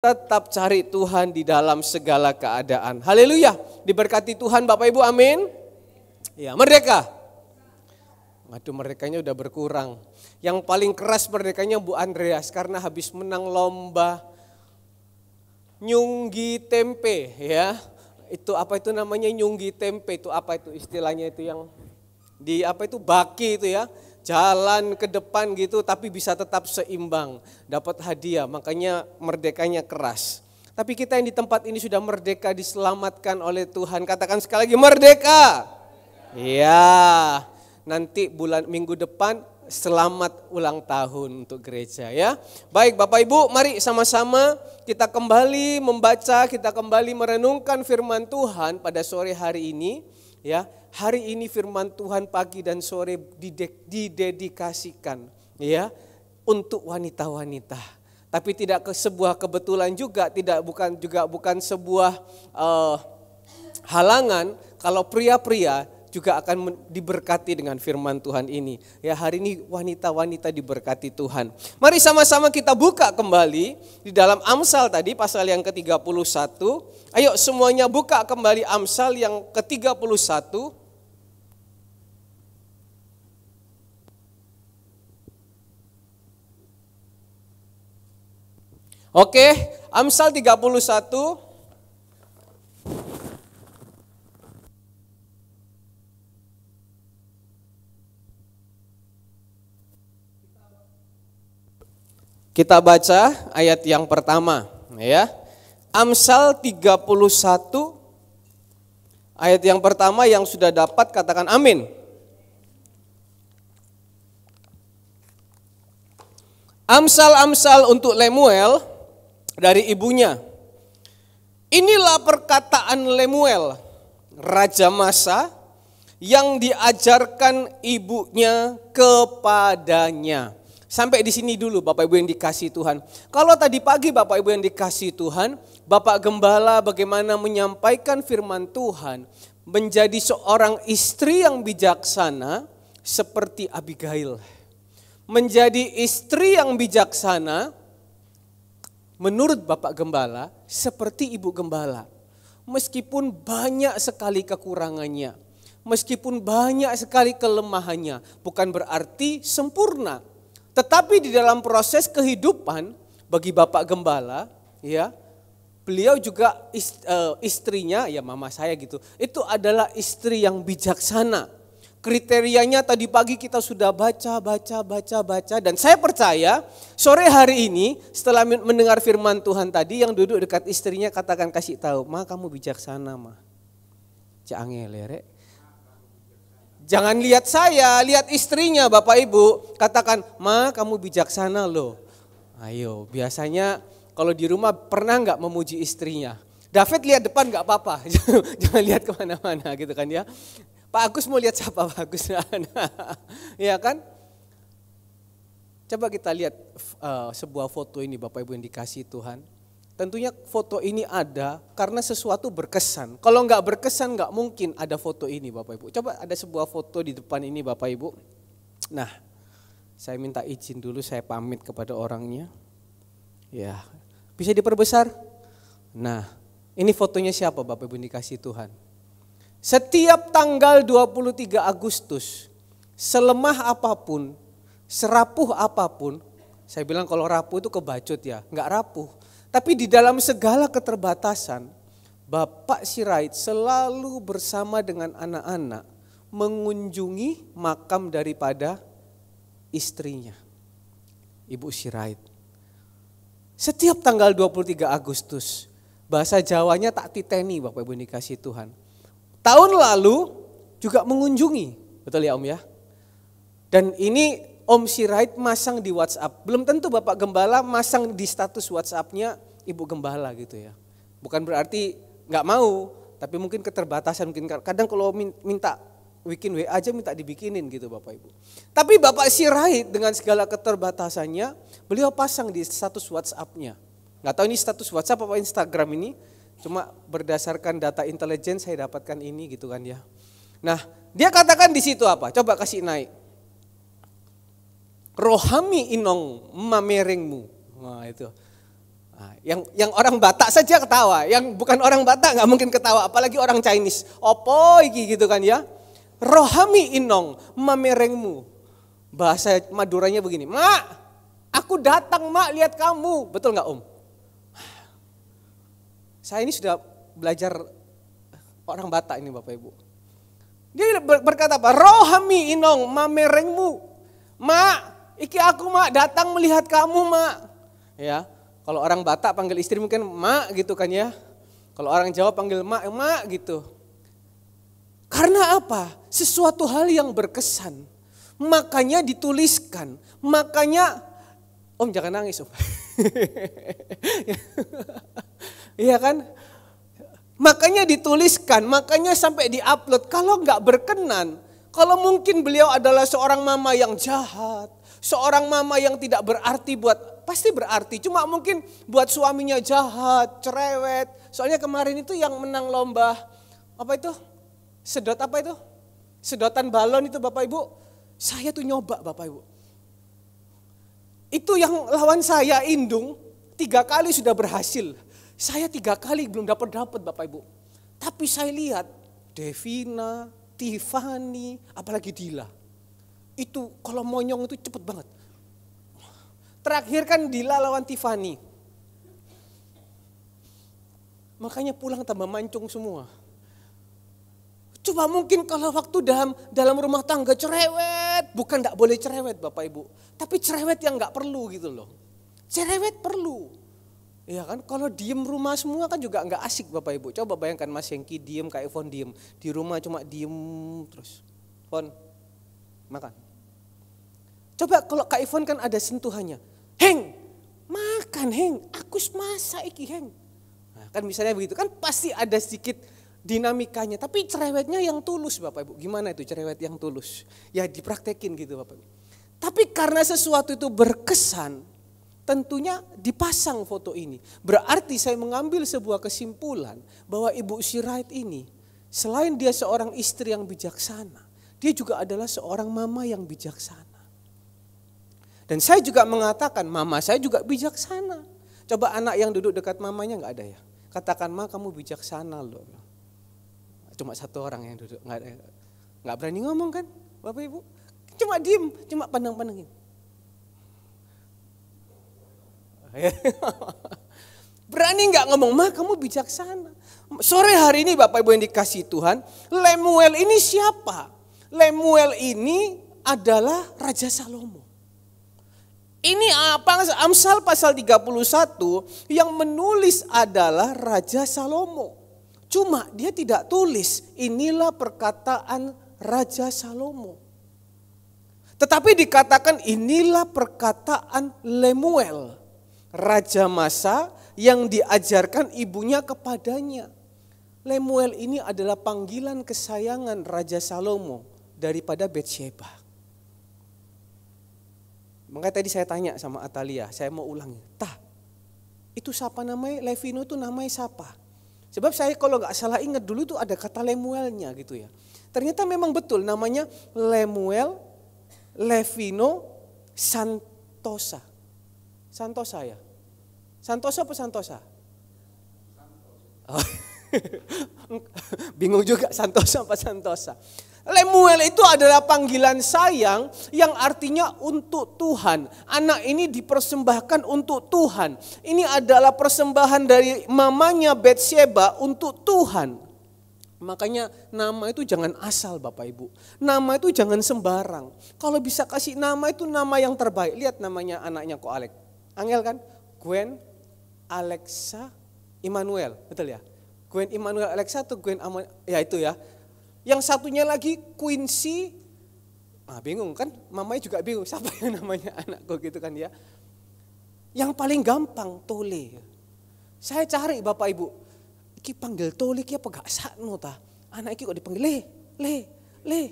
Tetap cari Tuhan di dalam segala keadaan. Haleluya. Diberkati Tuhan Bapak Ibu, amin. Ya, merdeka. Aduh, merdekanya udah berkurang. Yang paling keras merdekanya Bu Andreas karena habis menang lomba nyunggi tempe ya. Itu apa itu namanya nyunggi tempe, itu apa itu istilahnya itu yang di apa itu baki itu ya. Jalan ke depan gitu tapi bisa tetap seimbang, dapat hadiah, makanya merdekanya keras. Tapi kita yang di tempat ini sudah merdeka, diselamatkan oleh Tuhan. Katakan sekali lagi, merdeka. Iya, nanti minggu depan selamat ulang tahun untuk gereja ya. Baik Bapak Ibu, mari sama-sama kita kembali membaca, kita kembali merenungkan firman Tuhan pada sore hari ini ya. Hari ini firman Tuhan pagi dan sore didedikasikan ya untuk wanita-wanita. Tapi tidak sebuah kebetulan juga, bukan sebuah halangan kalau pria-pria juga akan diberkati dengan firman Tuhan ini. Ya, hari ini wanita-wanita diberkati Tuhan. Mari sama-sama kita buka kembali di dalam Amsal tadi pasal yang ke-31. Ayo semuanya buka kembali Amsal yang ke-31. Oke, Amsal 31. Kita baca ayat yang pertama ya. Amsal 31 ayat yang pertama, yang sudah dapat katakan amin. Amsal-amsal untuk Lemuel dari ibunya. Inilah perkataan Lemuel, raja Masa, yang diajarkan ibunya kepadanya. Sampai di sini dulu Bapak Ibu yang dikasihi Tuhan. Kalau tadi pagi Bapak Ibu yang dikasihi Tuhan, Bapak Gembala bagaimana menyampaikan firman Tuhan, menjadi seorang istri yang bijaksana seperti Abigail. Menjadi istri yang bijaksana menurut Bapak Gembala seperti Ibu Gembala. Meskipun banyak sekali kekurangannya, meskipun banyak sekali kelemahannya, bukan berarti sempurna. Tetapi di dalam proses kehidupan bagi Bapak Gembala, ya, beliau juga istrinya, ya mama saya gitu, itu adalah istri yang bijaksana. Kriterianya tadi pagi kita sudah baca, dan saya percaya sore hari ini setelah mendengar firman Tuhan tadi, yang duduk dekat istrinya katakan, kasih tahu, ma kamu bijaksana ma. Jangan lerek. Jangan lihat saya, lihat istrinya Bapak Ibu, katakan, ma kamu bijaksana loh. Ayo, biasanya kalau di rumah pernah nggak memuji istrinya? David lihat depan nggak apa-apa, jangan lihat kemana-mana gitu kan ya. Pak Agus mau lihat siapa Pak Agus? Ya kan? Coba kita lihat sebuah foto ini Bapak Ibu yang dikasihi Tuhan. Tentunya foto ini ada karena sesuatu berkesan. Kalau nggak berkesan nggak mungkin ada foto ini Bapak Ibu. Coba ada sebuah foto di depan ini Bapak Ibu. Nah, saya minta izin dulu, saya pamit kepada orangnya. Ya, bisa diperbesar. Nah, ini fotonya siapa Bapak Ibu yang dikasihi Tuhan? Setiap tanggal 23 Agustus, selemah apapun, serapuh apapun, saya bilang kalau rapuh itu kebacut ya, enggak rapuh. Tapi di dalam segala keterbatasan, Bapak Sirait selalu bersama dengan anak-anak mengunjungi makam daripada istrinya, Ibu Sirait. Setiap tanggal 23 Agustus, bahasa Jawanya tak titeni Bapak Ibu dikasih Tuhan. Tahun lalu juga mengunjungi, betul ya Om ya? Dan ini Om Sirait masang di WhatsApp, belum tentu Bapak Gembala masang di status WhatsApp-nya Ibu Gembala gitu ya. Bukan berarti gak mau, tapi mungkin keterbatasan, mungkin kadang kalau minta bikin WA aja minta dibikinin gitu Bapak Ibu. Tapi Bapak Sirait dengan segala keterbatasannya, beliau pasang di status WhatsApp-nya. Gak tahu ini status WhatsApp apa Instagram ini, cuma berdasarkan data intelijen saya dapatkan ini gitu kan ya. Nah, dia katakan di situ apa? Coba kasih naik. Rohami inong mamerengmu. Nah itu. Nah, yang orang Batak saja ketawa, yang bukan orang Batak nggak mungkin ketawa, apalagi orang Chinese. Opo iki gitu kan ya. Rohami inong mamerengmu. Bahasa Maduranya begini, Mak, aku datang Mak lihat kamu. Betul nggak Om? Saya ini sudah belajar orang Batak ini Bapak Ibu. Dia berkata apa? Rohami inong mamerengmu. Mak, iki aku Mak datang melihat kamu Mak. Ya. Kalau orang Batak panggil istri mungkin mak gitu kan ya. Kalau orang Jawa panggil mak, mak gitu. Karena apa? Sesuatu hal yang berkesan. Makanya dituliskan. Makanya, Om jangan nangis Om. Iya kan? Makanya dituliskan, makanya sampai diupload. Kalau nggak berkenan, kalau mungkin beliau adalah seorang mama yang jahat. Seorang mama yang tidak berarti pasti berarti. Cuma mungkin buat suaminya jahat, cerewet. Soalnya kemarin itu yang menang lomba, apa itu? Sedot apa itu? Sedotan balon itu Bapak Ibu. Saya tuh nyoba Bapak Ibu. Itu yang lawan saya Indung, 3 kali sudah berhasil. Saya 3 kali belum dapat Bapak Ibu. Tapi saya lihat Devina, Tiffany, apalagi Dila. Itu kalau monyong itu cepet banget. Terakhir kan Dila lawan Tiffany. Makanya pulang tambah mancung semua. Coba mungkin kalau waktu dalam rumah tangga cerewet. Bukan gak boleh cerewet Bapak Ibu. Tapi cerewet yang gak perlu gitu loh. Cerewet perlu. Ya kan, kalau diem rumah semua kan juga gak asik Bapak Ibu. Coba bayangkan Mas Hengki diem, Kak Ivon diem. Di rumah cuma diem terus. Fon, makan. Coba kalau Kak Ivon kan ada sentuhannya. Heng, makan Heng, aku masak iki Heng. Nah, kan misalnya begitu, kan pasti ada sedikit dinamikanya. Tapi cerewetnya yang tulus Bapak Ibu. Gimana itu cerewet yang tulus? Ya dipraktekin gitu Bapak Ibu. Tapi karena sesuatu itu berkesan, tentunya dipasang foto ini. Berarti saya mengambil sebuah kesimpulan bahwa Ibu Sirait ini, selain dia seorang istri yang bijaksana, dia juga adalah seorang mama yang bijaksana. Dan saya juga mengatakan mama saya juga bijaksana. Coba anak yang duduk dekat mamanya nggak ada ya. Katakan Ma kamu bijaksana loh. Cuma 1 orang yang duduk, nggak berani ngomong kan Bapak Ibu. Cuma diem, cuma pandang-pandangin. Berani nggak ngomong Ma kamu bijaksana. Sore hari ini Bapak Ibu yang dikasihi Tuhan, Lemuel ini siapa? Lemuel ini adalah Raja Salomo. Ini apa? Amsal pasal 31 yang menulis adalah Raja Salomo. Cuma dia tidak tulis inilah perkataan Raja Salomo. Tetapi dikatakan inilah perkataan Lemuel. Raja masa yang diajarkan ibunya kepadanya. Lemuel ini adalah panggilan kesayangan Raja Salomo daripada Betsheba. Makanya tadi saya tanya sama Atalia, saya mau ulangi. Itu siapa namanya? Levino itu namanya siapa? Sebab saya kalau nggak salah ingat dulu itu ada kata Lemuelnya gitu ya. Ternyata memang betul namanya Lemuel Levino Santosa. Santosa ya? Santosa apa Santosa? Oh. Bingung juga Santosa apa Santosa. Lemuel itu adalah panggilan sayang yang artinya untuk Tuhan. Anak ini dipersembahkan untuk Tuhan. Ini adalah persembahan dari mamanya Betsheba untuk Tuhan. Makanya nama itu jangan asal Bapak Ibu. Nama itu jangan sembarang. Kalau bisa kasih nama itu nama yang terbaik. Lihat namanya anaknya kok Alex. Angel kan? Gwen, Alexa, Immanuel. Betul ya? Gwen Immanuel Alexa atau Gwen ya itu ya. Yang satunya lagi Quincy, bingung kan, mamanya juga bingung siapa yang namanya anakku gitu kan ya. Yang paling gampang Tole. Saya cari Bapak Ibu, iki panggil Tole iki apa gak sakno ta? Anak iki kok dipanggil Le.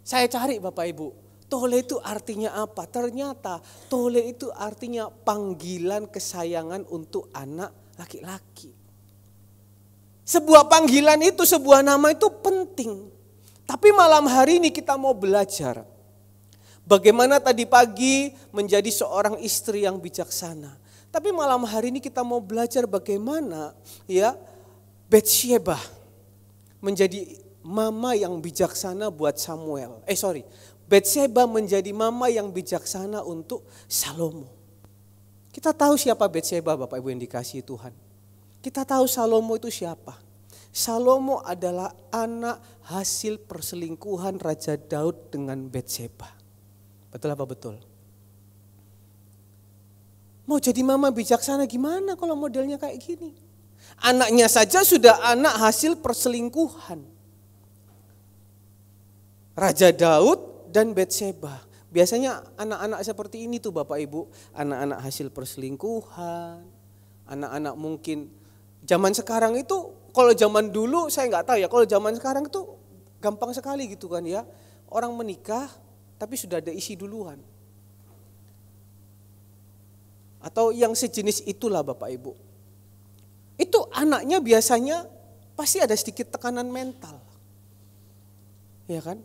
Saya cari Bapak Ibu, Tole itu artinya apa? Ternyata Tole itu artinya panggilan kesayangan untuk anak laki-laki. Sebuah panggilan itu, sebuah nama itu penting. Tapi malam hari ini kita mau belajar bagaimana tadi pagi menjadi seorang istri yang bijaksana. Tapi malam hari ini kita mau belajar bagaimana ya Batsyeba menjadi mama yang bijaksana buat Samuel. Batsyeba menjadi mama yang bijaksana untuk Salomo. Kita tahu siapa Batsyeba, Bapak Ibu yang dikasihi Tuhan. Kita tahu Salomo itu siapa. Salomo adalah anak hasil perselingkuhan Raja Daud dengan Batsyeba. Betul apa betul? Mau jadi mama bijaksana gimana kalau modelnya kayak gini? Anaknya saja sudah anak hasil perselingkuhan. Raja Daud dan Batsyeba. Biasanya anak-anak seperti ini tuh Bapak Ibu, anak-anak hasil perselingkuhan, anak-anak mungkin zaman sekarang itu, kalau zaman dulu saya nggak tahu ya, kalau zaman sekarang itu gampang sekali gitu kan ya. Orang menikah tapi sudah ada isi duluan. Atau yang sejenis itulah Bapak Ibu. Itu anaknya biasanya pasti ada sedikit tekanan mental. Ya kan?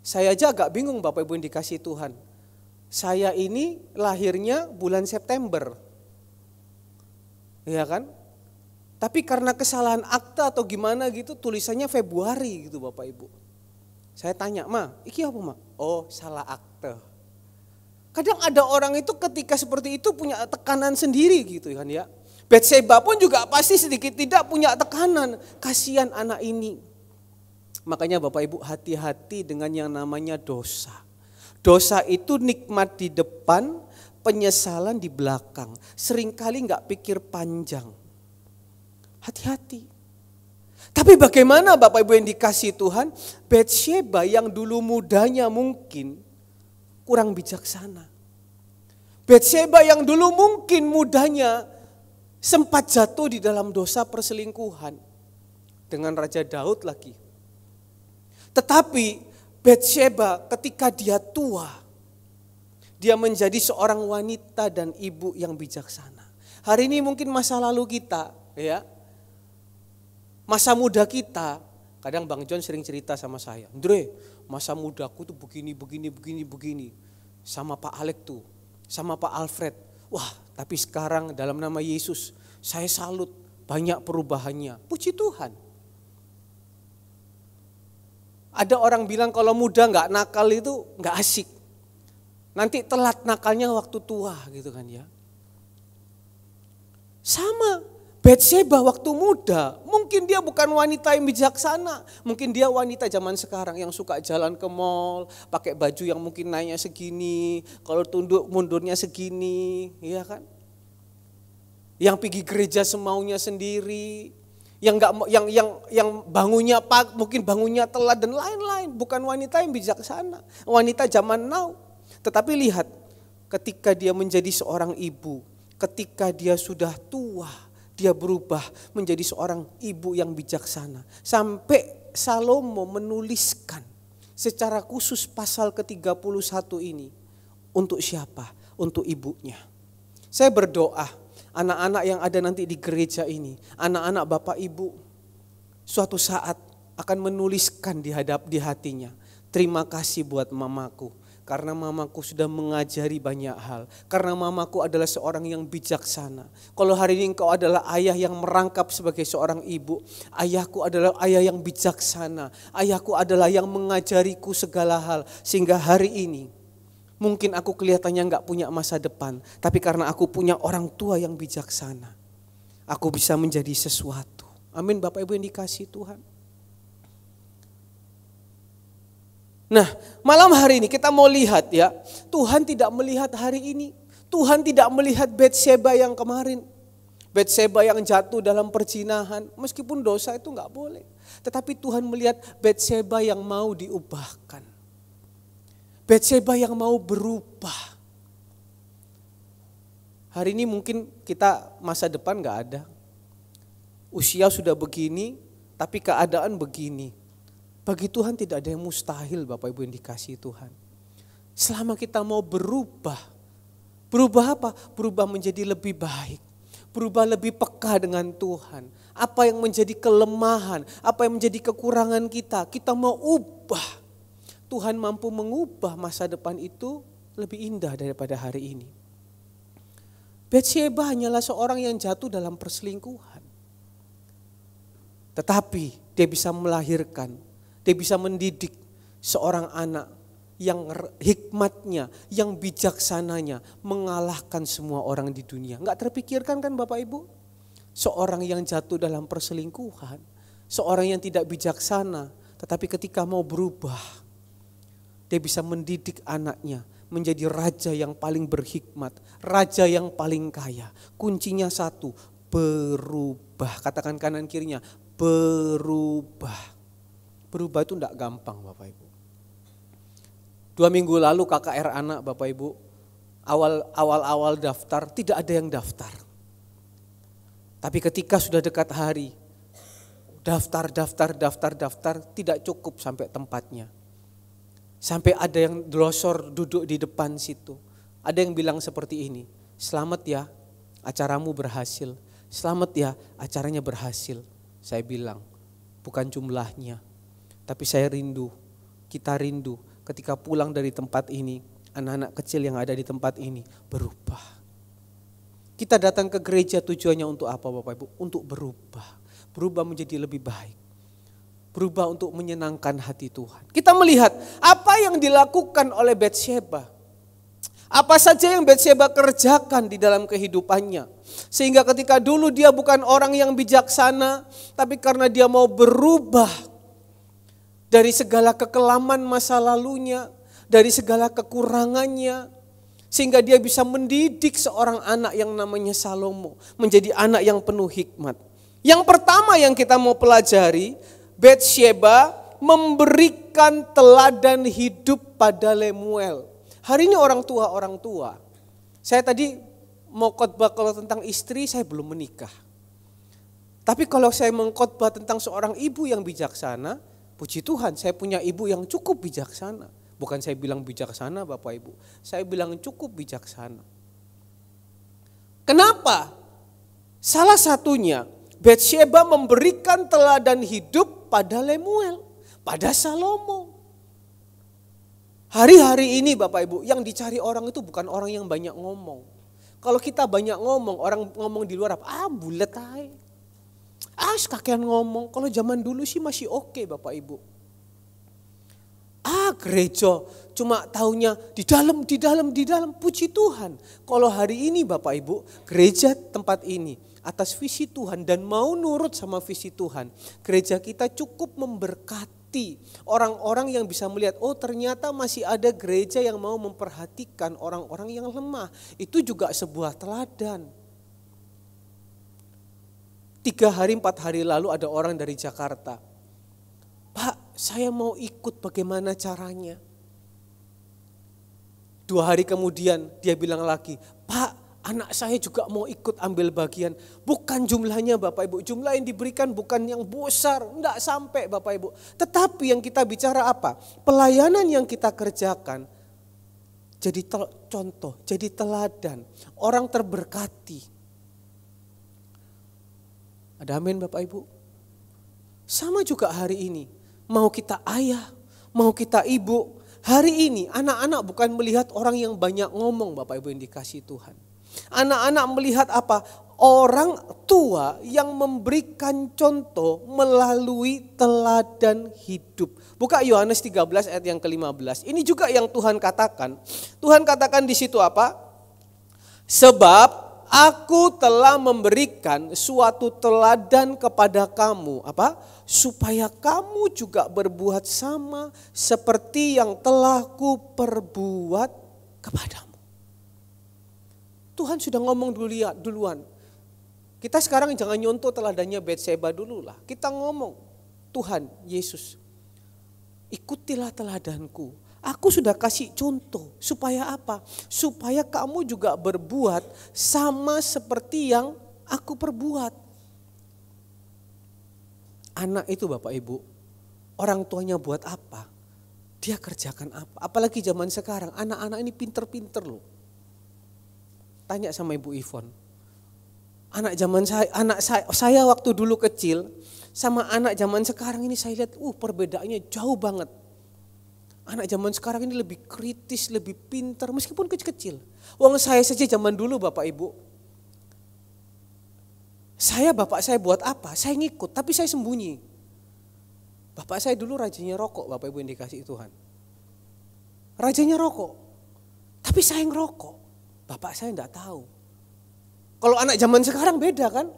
Saya aja agak bingung Bapak Ibu yang dikasihi Tuhan. Saya ini lahirnya bulan September. Ya kan? Tapi karena kesalahan akta atau gimana gitu tulisannya Februari gitu Bapak Ibu. Saya tanya, "Ma, iki apa, Ma?" "Oh, salah akte." Kadang ada orang itu ketika seperti itu punya tekanan sendiri gitu kan ya. Batsyeba pun juga pasti sedikit tidak punya tekanan. Kasihan anak ini. Makanya Bapak Ibu hati-hati dengan yang namanya dosa. Dosa itu nikmat di depan, penyesalan di belakang. Seringkali gak pikir panjang. Hati-hati. Tapi bagaimana Bapak Ibu yang dikasihi Tuhan, Batsyeba yang dulu mudanya mungkin kurang bijaksana. Batsyeba yang dulu mungkin mudanya sempat jatuh di dalam dosa perselingkuhan dengan Raja Daud lagi. Tetapi Batsyeba ketika dia tua, dia menjadi seorang wanita dan ibu yang bijaksana. Hari ini mungkin masa lalu kita ya, masa muda kita, kadang Bang John sering cerita sama saya, "Andre, masa mudaku tuh begini. Sama Pak Alek tuh, sama Pak Alfred. Wah, tapi sekarang dalam nama Yesus, saya salut banyak perubahannya." Puji Tuhan. Ada orang bilang kalau muda gak nakal itu gak asik. Nanti telat nakalnya waktu tua gitu kan ya. Sama Batsyeba waktu muda, mungkin dia bukan wanita yang bijaksana. Mungkin dia wanita zaman sekarang yang suka jalan ke mall, pakai baju yang mungkin naiknya segini, kalau tunduk mundurnya segini, ya kan? Yang pergi gereja semaunya sendiri, yang bangunnya mungkin bangunnya telat dan lain-lain. Bukan wanita yang bijaksana, wanita zaman now. Tetapi lihat, ketika dia menjadi seorang ibu, ketika dia sudah tua, dia berubah menjadi seorang ibu yang bijaksana. Sampai Salomo menuliskan secara khusus pasal ke-31 ini. Untuk siapa? Untuk ibunya. Saya berdoa anak-anak yang ada nanti di gereja ini, anak-anak bapak ibu, suatu saat akan menuliskan di hatinya, "Terima kasih buat mamaku. Karena mamaku sudah mengajari banyak hal. Karena mamaku adalah seorang yang bijaksana." Kalau hari ini engkau adalah ayah yang merangkap sebagai seorang ibu, ayahku adalah ayah yang bijaksana. Ayahku adalah yang mengajariku segala hal. Sehingga hari ini mungkin aku kelihatannya gak punya masa depan. Tapi karena aku punya orang tua yang bijaksana, aku bisa menjadi sesuatu. Amin Bapak Ibu yang dikasihi Tuhan. Nah, malam hari ini kita mau lihat ya, Tuhan tidak melihat hari ini. Tuhan tidak melihat Batsyeba yang kemarin. Batsyeba yang jatuh dalam perzinahan, meskipun dosa itu gak boleh. Tetapi Tuhan melihat Batsyeba yang mau diubahkan. Batsyeba yang mau berubah. Hari ini mungkin kita masa depan gak ada. Usia sudah begini, tapi keadaan begini. Bagi Tuhan tidak ada yang mustahil Bapak Ibu yang dikasihi Tuhan. Selama kita mau berubah. Berubah apa? Berubah menjadi lebih baik. Berubah lebih peka dengan Tuhan. Apa yang menjadi kelemahan, apa yang menjadi kekurangan kita mau ubah. Tuhan mampu mengubah masa depan itu lebih indah daripada hari ini. Batsyeba hanyalah seorang yang jatuh dalam perselingkuhan. Tetapi dia bisa melahirkan, dia bisa mendidik seorang anak yang hikmatnya, yang bijaksananya mengalahkan semua orang di dunia. Enggak terpikirkan kan Bapak Ibu? Seorang yang jatuh dalam perselingkuhan, seorang yang tidak bijaksana, tetapi ketika mau berubah, dia bisa mendidik anaknya menjadi raja yang paling berhikmat, raja yang paling kaya. Kuncinya satu, berubah. Katakan kanan kirinya, berubah. Berubah itu tidak gampang Bapak Ibu. 2 minggu lalu KKR anak Bapak Ibu, awal-awal daftar tidak ada yang daftar. Tapi ketika sudah dekat hari, daftar tidak cukup sampai tempatnya. Sampai ada yang glosor duduk di depan situ. Ada yang bilang seperti ini, selamat ya acaramu berhasil, selamat ya acaranya berhasil. Saya bilang, bukan jumlahnya, tapi saya rindu, kita rindu ketika pulang dari tempat ini, anak-anak kecil yang ada di tempat ini berubah. Kita datang ke gereja tujuannya untuk apa Bapak Ibu? Untuk berubah menjadi lebih baik. Berubah untuk menyenangkan hati Tuhan. Kita melihat apa yang dilakukan oleh Batsyeba. Apa saja yang Batsyeba kerjakan di dalam kehidupannya. Sehingga ketika dulu dia bukan orang yang bijaksana, tapi karena dia mau berubah dari segala kekelaman masa lalunya, dari segala kekurangannya, sehingga dia bisa mendidik seorang anak yang namanya Salomo menjadi anak yang penuh hikmat. Yang pertama yang kita mau pelajari, Batsyeba memberikan teladan hidup pada Lemuel. Hari ini orang tua. Saya tadi mau khotbah kalau tentang istri, saya belum menikah. Tapi kalau saya mengkhotbah tentang seorang ibu yang bijaksana, puji Tuhan saya punya ibu yang cukup bijaksana. Bukan saya bilang bijaksana Bapak Ibu, saya bilang cukup bijaksana. Kenapa? Salah satunya, Batsyeba memberikan teladan hidup pada Lemuel, pada Salomo. Hari-hari ini Bapak Ibu, yang dicari orang itu bukan orang yang banyak ngomong. Kalau kita banyak ngomong, orang ngomong di luar apa? Bulet aja. Kakean ngomong. Kalau zaman dulu sih masih oke Bapak Ibu. Gereja cuma taunya di dalam, puji Tuhan. Kalau hari ini Bapak Ibu, gereja tempat ini atas visi Tuhan dan mau nurut sama visi Tuhan, gereja kita cukup memberkati orang-orang yang bisa melihat, oh ternyata masih ada gereja yang mau memperhatikan orang-orang yang lemah. Itu juga sebuah teladan. 3 hari 4 hari lalu ada orang dari Jakarta, Pak saya mau ikut, bagaimana caranya? 2 hari kemudian dia bilang lagi, Pak anak saya juga mau ikut ambil bagian. Bukan jumlahnya Bapak Ibu, jumlah yang diberikan bukan yang besar, enggak sampai Bapak Ibu. Tetapi yang kita bicara apa? Pelayanan yang kita kerjakan jadi contoh, jadi teladan. Orang terberkati. Ada amin Bapak Ibu? Sama juga hari ini, mau kita ayah, mau kita ibu, hari ini anak-anak bukan melihat orang yang banyak ngomong Bapak Ibu yang dikasih Tuhan. Anak-anak melihat apa? Orang tua yang memberikan contoh melalui teladan hidup. Buka Yohanes 13 ayat yang ke-15. Ini juga yang Tuhan katakan. Tuhan katakan di situ apa? Sebab aku telah memberikan suatu teladan kepada kamu. Apa? Supaya kamu juga berbuat sama seperti yang telah kuperbuat kepadamu. Tuhan sudah ngomong duluan. Kita sekarang jangan nyontoh teladannya Batsyeba dulu lah. Kita ngomong, Tuhan Yesus, ikutilah teladanku. Aku sudah kasih contoh, supaya apa? Supaya kamu juga berbuat sama seperti yang aku perbuat. Anak itu Bapak Ibu, orang tuanya buat apa? Dia kerjakan apa? Apalagi zaman sekarang, anak-anak ini pinter-pinter loh. Tanya sama Ibu Ivon. Anak saya waktu dulu kecil sama anak zaman sekarang ini saya lihat perbedaannya jauh banget. Anak zaman sekarang ini lebih kritis, lebih pintar meskipun kecil-kecil. Wong saya saja zaman dulu Bapak Ibu, Bapak saya buat apa? Saya ngikut, tapi saya sembunyi. Bapak saya dulu rajinnya rokok, Bapak Ibu yang dikasihi Tuhan. Rajinnya rokok, tapi saya ngerokok. Bapak saya enggak tahu. Kalau anak zaman sekarang beda kan?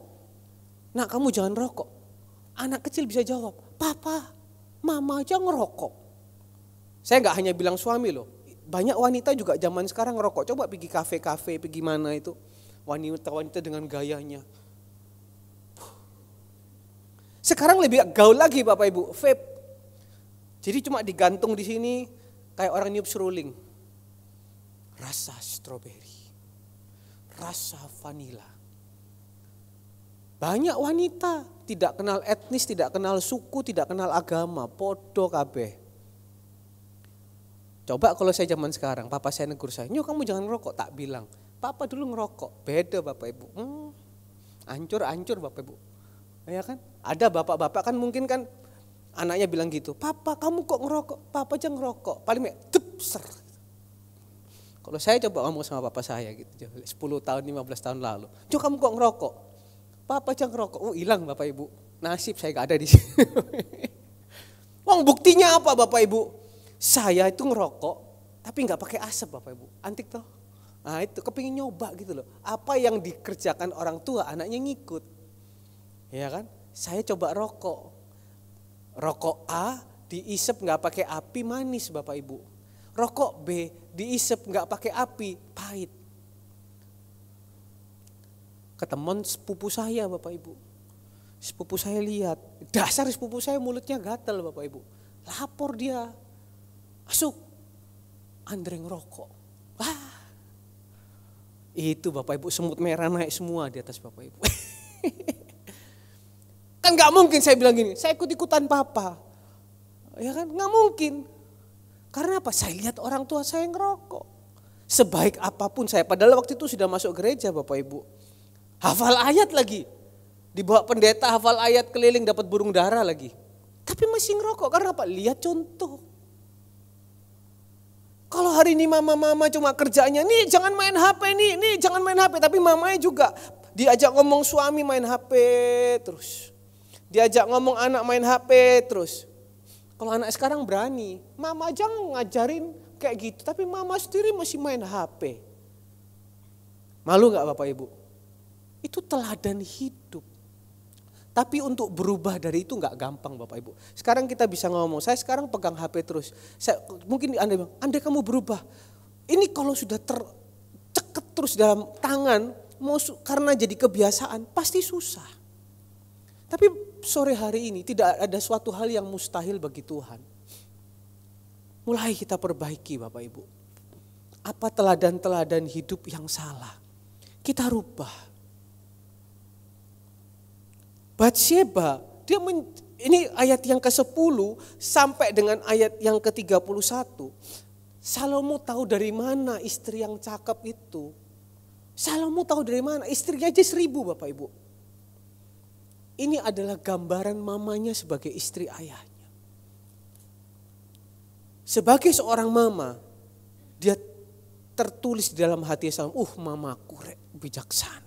Nak, kamu jangan rokok. Anak kecil bisa jawab, Papa, Mama aja ngerokok. Saya enggak hanya bilang suami loh. Banyak wanita juga zaman sekarang ngerokok. Coba pergi kafe-kafe, pergi mana itu. Wanita-wanita dengan gayanya. Sekarang lebih gaul lagi Bapak Ibu, vape. Jadi cuma digantung di sini kayak orang niup seruling. Rasa stroberi, rasa vanila. Banyak wanita tidak kenal etnis, tidak kenal suku, tidak kenal agama, podo kabeh. Coba kalau saya zaman sekarang, papa saya negur saya, "Nyok, kamu jangan ngerokok." Tak bilang, "Papa dulu ngerokok." Beda Bapak Ibu. Ancur Bapak Ibu. Ya kan? Ada bapak-bapak kan mungkin kan anaknya bilang gitu, "Papa, kamu kok ngerokok?" "Papa aja ngerokok." Paling ser. Kalau saya coba ngomong sama papa saya gitu, 10 tahun, 15 tahun lalu. "Nyok, kamu kok ngerokok?" "Papa aja ngerokok." Oh, hilang Bapak Ibu. Nasib saya gak ada di sini. Wong, buktinya apa Bapak Ibu? Saya itu ngerokok tapi gak pakai asap Bapak Ibu. Antik toh? Nah itu kepingin nyoba gitu loh. Apa yang dikerjakan orang tua anaknya ngikut. Ya kan? Saya coba rokok. Rokok A diisep gak pakai api, manis Bapak Ibu. Rokok B diisep gak pakai api, pahit. Ketemuan sepupu saya Bapak Ibu. Sepupu saya lihat, dasar sepupu saya mulutnya gatal Bapak Ibu. Lapor dia. Masuk, Andre ngerokok. Wah, itu Bapak Ibu semut merah naik semua di atas Bapak Ibu. Kan gak mungkin saya bilang gini, saya ikut-ikutan papa. Ya kan, gak mungkin. Karena apa? Saya lihat orang tua saya ngerokok. Sebaik apapun saya, padahal waktu itu sudah masuk gereja Bapak Ibu. Hafal ayat lagi. Dibawa pendeta hafal ayat keliling dapat burung dara lagi. Tapi masih ngerokok, karena apa? Lihat contoh. Kalau hari ini mama-mama cuma kerjanya, nih jangan main HP nih jangan main HP. Tapi mamanya juga diajak ngomong suami main HP terus. Diajak ngomong anak main HP terus. Kalau anak sekarang berani, mama aja ngajarin kayak gitu. Tapi mama sendiri masih main HP. Malu gak Bapak Ibu? Itu teladan hidup. Tapi untuk berubah dari itu gak gampang Bapak Ibu. Sekarang kita bisa ngomong, saya sekarang pegang HP terus. Mungkin Anda bilang, Anda kamu berubah. Ini kalau sudah terceket terus dalam tangan, karena jadi kebiasaan, pasti susah. Tapi sore hari ini tidak ada suatu hal yang mustahil bagi Tuhan. Mulai kita perbaiki Bapak Ibu. Apa teladan-teladan hidup yang salah, kita rubah. Batsyeba, ini ayat yang ke-10 sampai dengan ayat yang ke-31. Salomo tahu dari mana istri yang cakep itu. Salomo tahu dari mana, istrinya aja 1000 Bapak Ibu. Ini adalah gambaran mamanya sebagai istri ayahnya. Sebagai seorang mama, dia tertulis di dalam hati Salomo, mamaku bijaksana.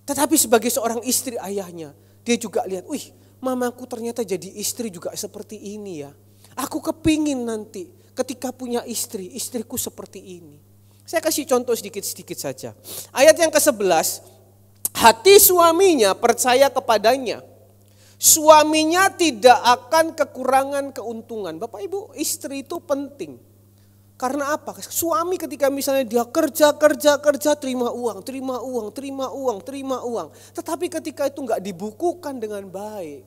Tetapi sebagai seorang istri ayahnya, dia juga lihat, mamaku ternyata jadi istri juga seperti ini ya. Aku kepingin nanti ketika punya istri, istriku seperti ini. Saya kasih contoh sedikit-sedikit saja. Ayat yang ke-11, hati suaminya percaya kepadanya. Suaminya tidak akan kekurangan keuntungan. Bapak Ibu, istri itu penting. Karena apa? Suami ketika misalnya dia kerja, terima uang. Tetapi ketika itu enggak dibukukan dengan baik,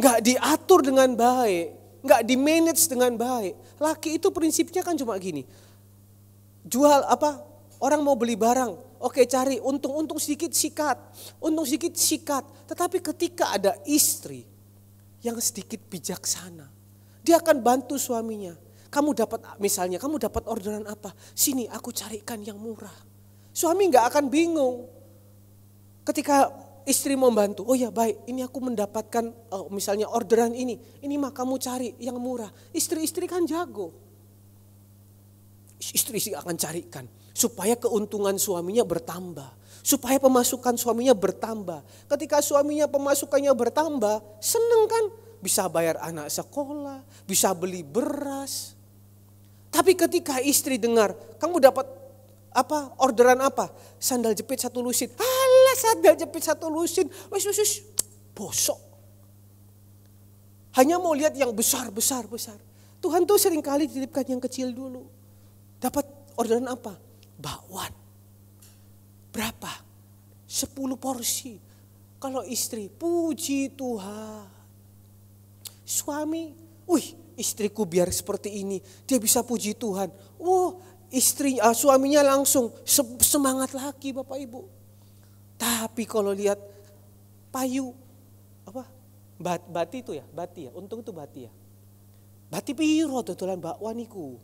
enggak diatur dengan baik, enggak di-manage dengan baik. Laki itu prinsipnya kan cuma gini, jual apa? Orang mau beli barang, oke cari untung sedikit sikat. Tetapi ketika ada istri yang sedikit bijaksana, dia akan bantu suaminya. Kamu dapat orderan apa? Sini aku carikan yang murah. Suami nggak akan bingung. Ketika istri mau bantu, oh ya baik, ini aku mendapatkan misalnya orderan ini mah kamu cari yang murah. Istri-istri kan jago. Istri akan carikan supaya keuntungan suaminya bertambah. supaya pemasukan suaminya bertambah. Ketika suaminya pemasukannya bertambah, seneng kan? Bisa bayar anak sekolah, bisa beli beras. Tapi ketika istri dengar, kamu dapat apa? Orderan apa? Sandal jepit 1 lusin. Alah, sandal jepit 1 lusin. Wis, bosok. Hanya mau lihat yang besar. Tuhan tuh seringkali titipkan yang kecil dulu. Dapat orderan apa? Bakwan. Berapa? 10 porsi. Kalau istri, puji Tuhan. Suami, istriku biar seperti ini. Dia bisa puji Tuhan. Suaminya langsung semangat lagi Bapak Ibu. Tapi kalau lihat payu, bati ya, untung itu bati ya. Bati piro tutulan bakwan iku.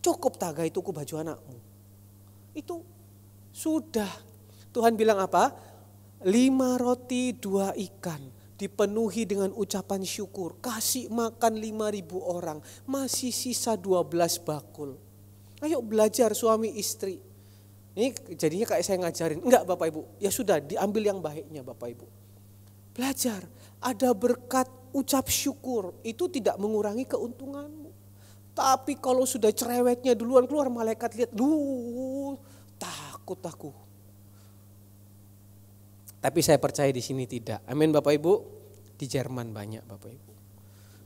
Cukup taga itu ku baju anakmu. Itu sudah. Tuhan bilang apa? 5 roti 2 ikan. Dipenuhi dengan ucapan syukur. Kasih makan 5.000 orang. Masih sisa 12 bakul. Ayo belajar suami istri. Ini jadinya kayak saya ngajarin. Enggak Bapak Ibu. Ya sudah diambil yang baiknya Bapak Ibu. Belajar. Ada berkat ucap syukur. Itu tidak mengurangi keuntunganmu. Tapi kalau sudah cerewetnya duluan keluar malaikat lihat. Takut aku. Tapi saya percaya di sini tidak. Amin Bapak Ibu. Di Jerman banyak Bapak Ibu.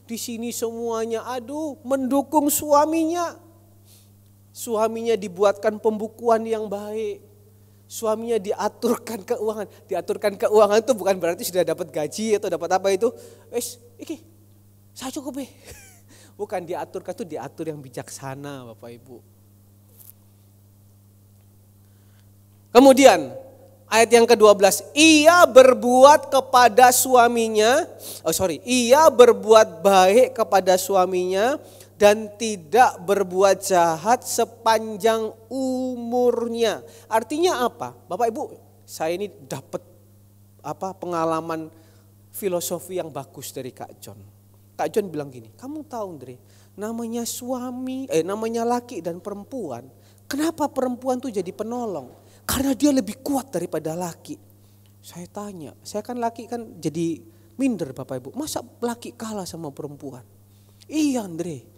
Di sini semuanya mendukung suaminya. Suaminya dibuatkan pembukuan yang baik. Suaminya diaturkan keuangan. Diaturkan keuangan itu bukan berarti sudah dapat gaji atau dapat apa itu. Iki saya cukup Bukan diaturkan, itu diatur yang bijaksana Bapak Ibu. Kemudian ayat yang ke-12, ia berbuat baik kepada suaminya dan tidak berbuat jahat sepanjang umurnya. Artinya apa? Bapak Ibu, saya ini dapat pengalaman filosofi yang bagus dari Kak John. Kak John bilang gini, kamu tahu Andre, namanya laki dan perempuan, kenapa perempuan tuh jadi penolong? Karena dia lebih kuat daripada laki. Saya tanya, saya kan laki kan jadi minder Bapak Ibu. Masa laki kalah sama perempuan? Iya Andre.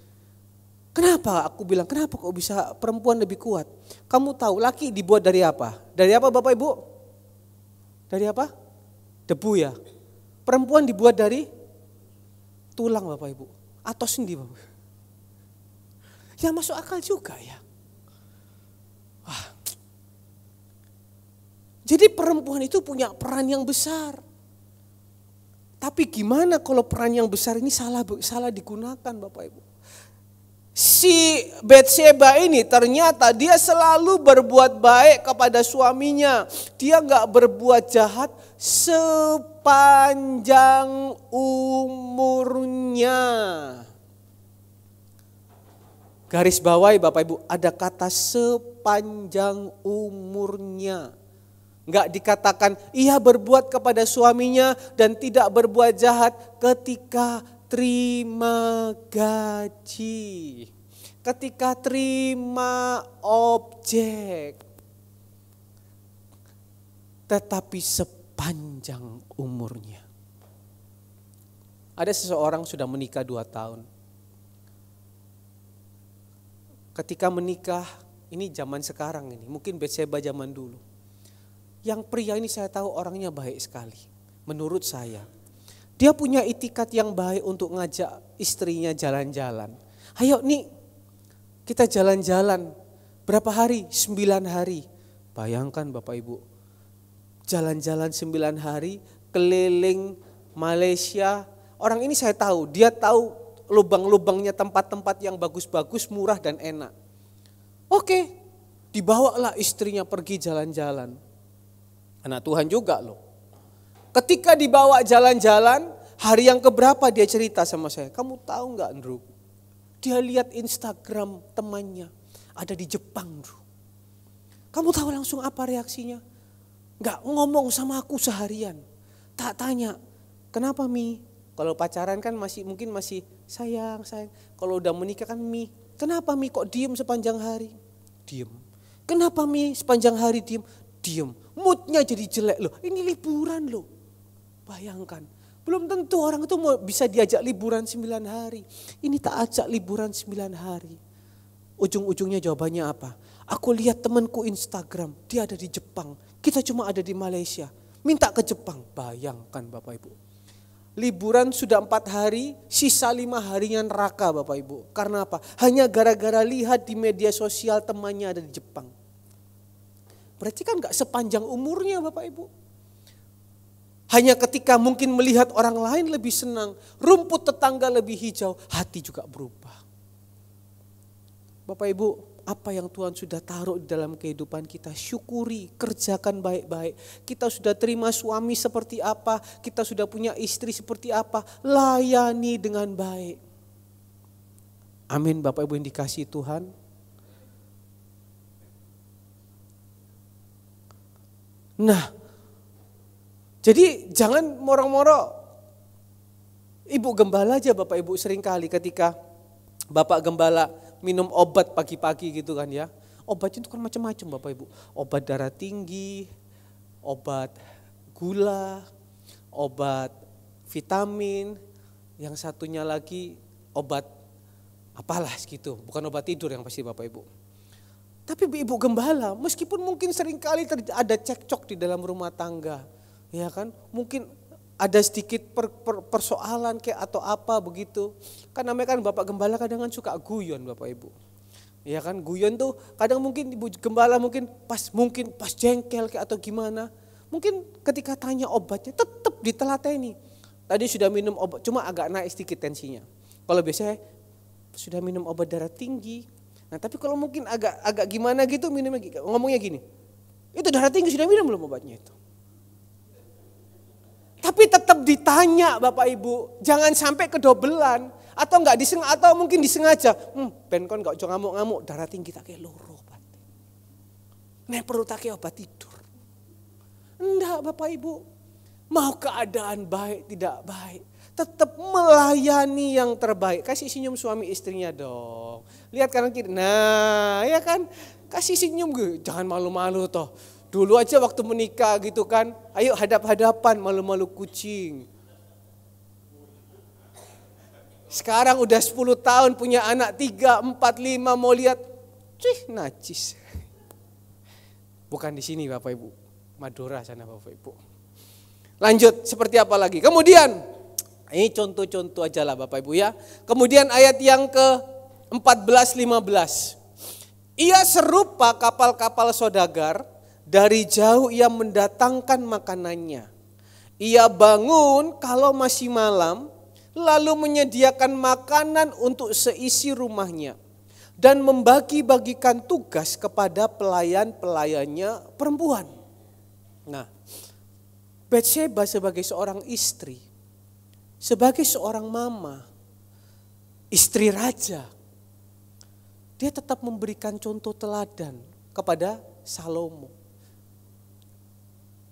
Kenapa aku bilang, kenapa kok bisa perempuan lebih kuat? Kamu tahu laki dibuat dari apa? Dari apa Bapak Ibu? Dari apa? Debu ya. Perempuan dibuat dari tulang Bapak Ibu. Atau sendi Bapak. Ya masuk akal juga ya. Wah. Jadi perempuan itu punya peran yang besar. Tapi gimana kalau peran yang besar ini salah digunakan Bapak Ibu? Si Batseba ini ternyata dia selalu berbuat baik kepada suaminya. Dia gak berbuat jahat sepanjang umurnya. Garis bawahi Bapak Ibu, ada kata sepanjang umurnya. Enggak dikatakan ia berbuat kepada suaminya dan tidak berbuat jahat ketika terima gaji. Ketika terima objek. Tetapi sepanjang umurnya. Ada seseorang sudah menikah 2 tahun. Ketika menikah, ini zaman sekarang ini, mungkin Batseba zaman dulu. Yang pria ini saya tahu orangnya baik sekali, menurut saya. Dia punya itikat yang baik untuk ngajak istrinya jalan-jalan. Ayo nih, kita jalan-jalan. Berapa hari? 9 hari. Bayangkan Bapak Ibu, jalan-jalan 9 hari, keliling Malaysia. Orang ini saya tahu, dia tahu lubang-lubangnya tempat-tempat yang bagus-bagus, murah dan enak. Oke, dibawalah istrinya pergi jalan-jalan. Anak Tuhan juga loh. Ketika dibawa jalan-jalan, hari yang keberapa dia cerita sama saya. Kamu tahu gak Andrew? Dia lihat Instagram temannya, ada di Jepang Andrew. Kamu tahu langsung apa reaksinya? Gak ngomong sama aku seharian. Tak tanya, kenapa Mi? Kalau pacaran kan mungkin masih sayang. Kalau udah menikah kan Mi, kenapa Mi kok diem sepanjang hari? Diem. Kenapa Mi sepanjang hari diem? Diem. moodnya jadi jelek loh. Ini liburan loh. Bayangkan, belum tentu orang itu mau bisa diajak liburan 9 hari. Ini tak ajak liburan 9 hari. Ujung-ujungnya jawabannya apa? Aku lihat temanku Instagram, dia ada di Jepang. Kita cuma ada di Malaysia. Minta ke Jepang. Bayangkan Bapak Ibu. Liburan sudah 4 hari, sisa 5 harinya neraka Bapak Ibu. Karena apa? Hanya gara-gara lihat di media sosial temannya ada di Jepang. Berarti kan gak sepanjang umurnya Bapak Ibu. Hanya ketika mungkin melihat orang lain lebih senang, rumput tetangga lebih hijau, hati juga berubah. Bapak Ibu, apa yang Tuhan sudah taruh di dalam kehidupan kita, syukuri, kerjakan baik-baik. Kita sudah terima suami seperti apa, kita sudah punya istri seperti apa, layani dengan baik. Amin Bapak Ibu yang dikasihi Tuhan. Nah, jadi jangan moro-moro Ibu Gembala aja Bapak Ibu seringkali ketika Bapak Gembala minum obat pagi-pagi gitu kan ya. Obat itu kan macam-macam Bapak Ibu. Obat darah tinggi, obat gula, obat vitamin, yang satunya lagi obat apalah gitu. Bukan obat tidur yang pasti Bapak Ibu. Tapi Ibu Gembala meskipun mungkin seringkali ada cekcok di dalam rumah tangga. Ya kan, mungkin ada sedikit persoalan kayak atau apa begitu. Kan namanya kan Bapak Gembala kadang kan suka guyon Bapak Ibu. Ya kan, guyon tuh kadang mungkin Ibu Gembala mungkin pas jengkel kayak atau gimana. Mungkin ketika tanya obatnya tetap ditelateni. Tadi sudah minum obat cuma agak naik sedikit tensinya. Kalau biasanya sudah minum obat darah tinggi. Nah, tapi kalau mungkin agak gimana gitu minumnya ngomongnya gini. Itu darah tinggi sudah minum belum obatnya itu? Tapi tetap ditanya Bapak Ibu, jangan sampai kedobelan atau enggak disengaja atau mungkin disengaja. Ben kon enggak ngamuk-ngamuk, darah tinggi tak kayak loro obat. Nek perlu tak kayak obat tidur. Enggak Bapak Ibu. Mau keadaan baik tidak baik, tetap melayani yang terbaik. Kasih senyum suami istrinya dong. Lihat kanan kiri. Nah, ya kan? Kasih senyum gue, jangan malu-malu toh. Dulu aja waktu menikah gitu kan, ayo hadap-hadapan malu-malu kucing. Sekarang udah 10 tahun punya anak 3, 4, 5 mau lihat, najis. Bukan di sini Bapak Ibu, Madura sana Bapak Ibu. Lanjut seperti apa lagi? Kemudian, ini contoh-contoh aja lah Bapak Ibu ya. Kemudian ayat yang ke-14-15. Ia serupa kapal-kapal saudagar. Dari jauh ia mendatangkan makanannya. Ia bangun kalau masih malam, lalu menyediakan makanan untuk seisi rumahnya. Dan membagi-bagikan tugas kepada pelayan-pelayannya perempuan. Nah, Batsheba sebagai seorang istri, sebagai seorang mama, istri raja, dia tetap memberikan contoh teladan kepada Salomo.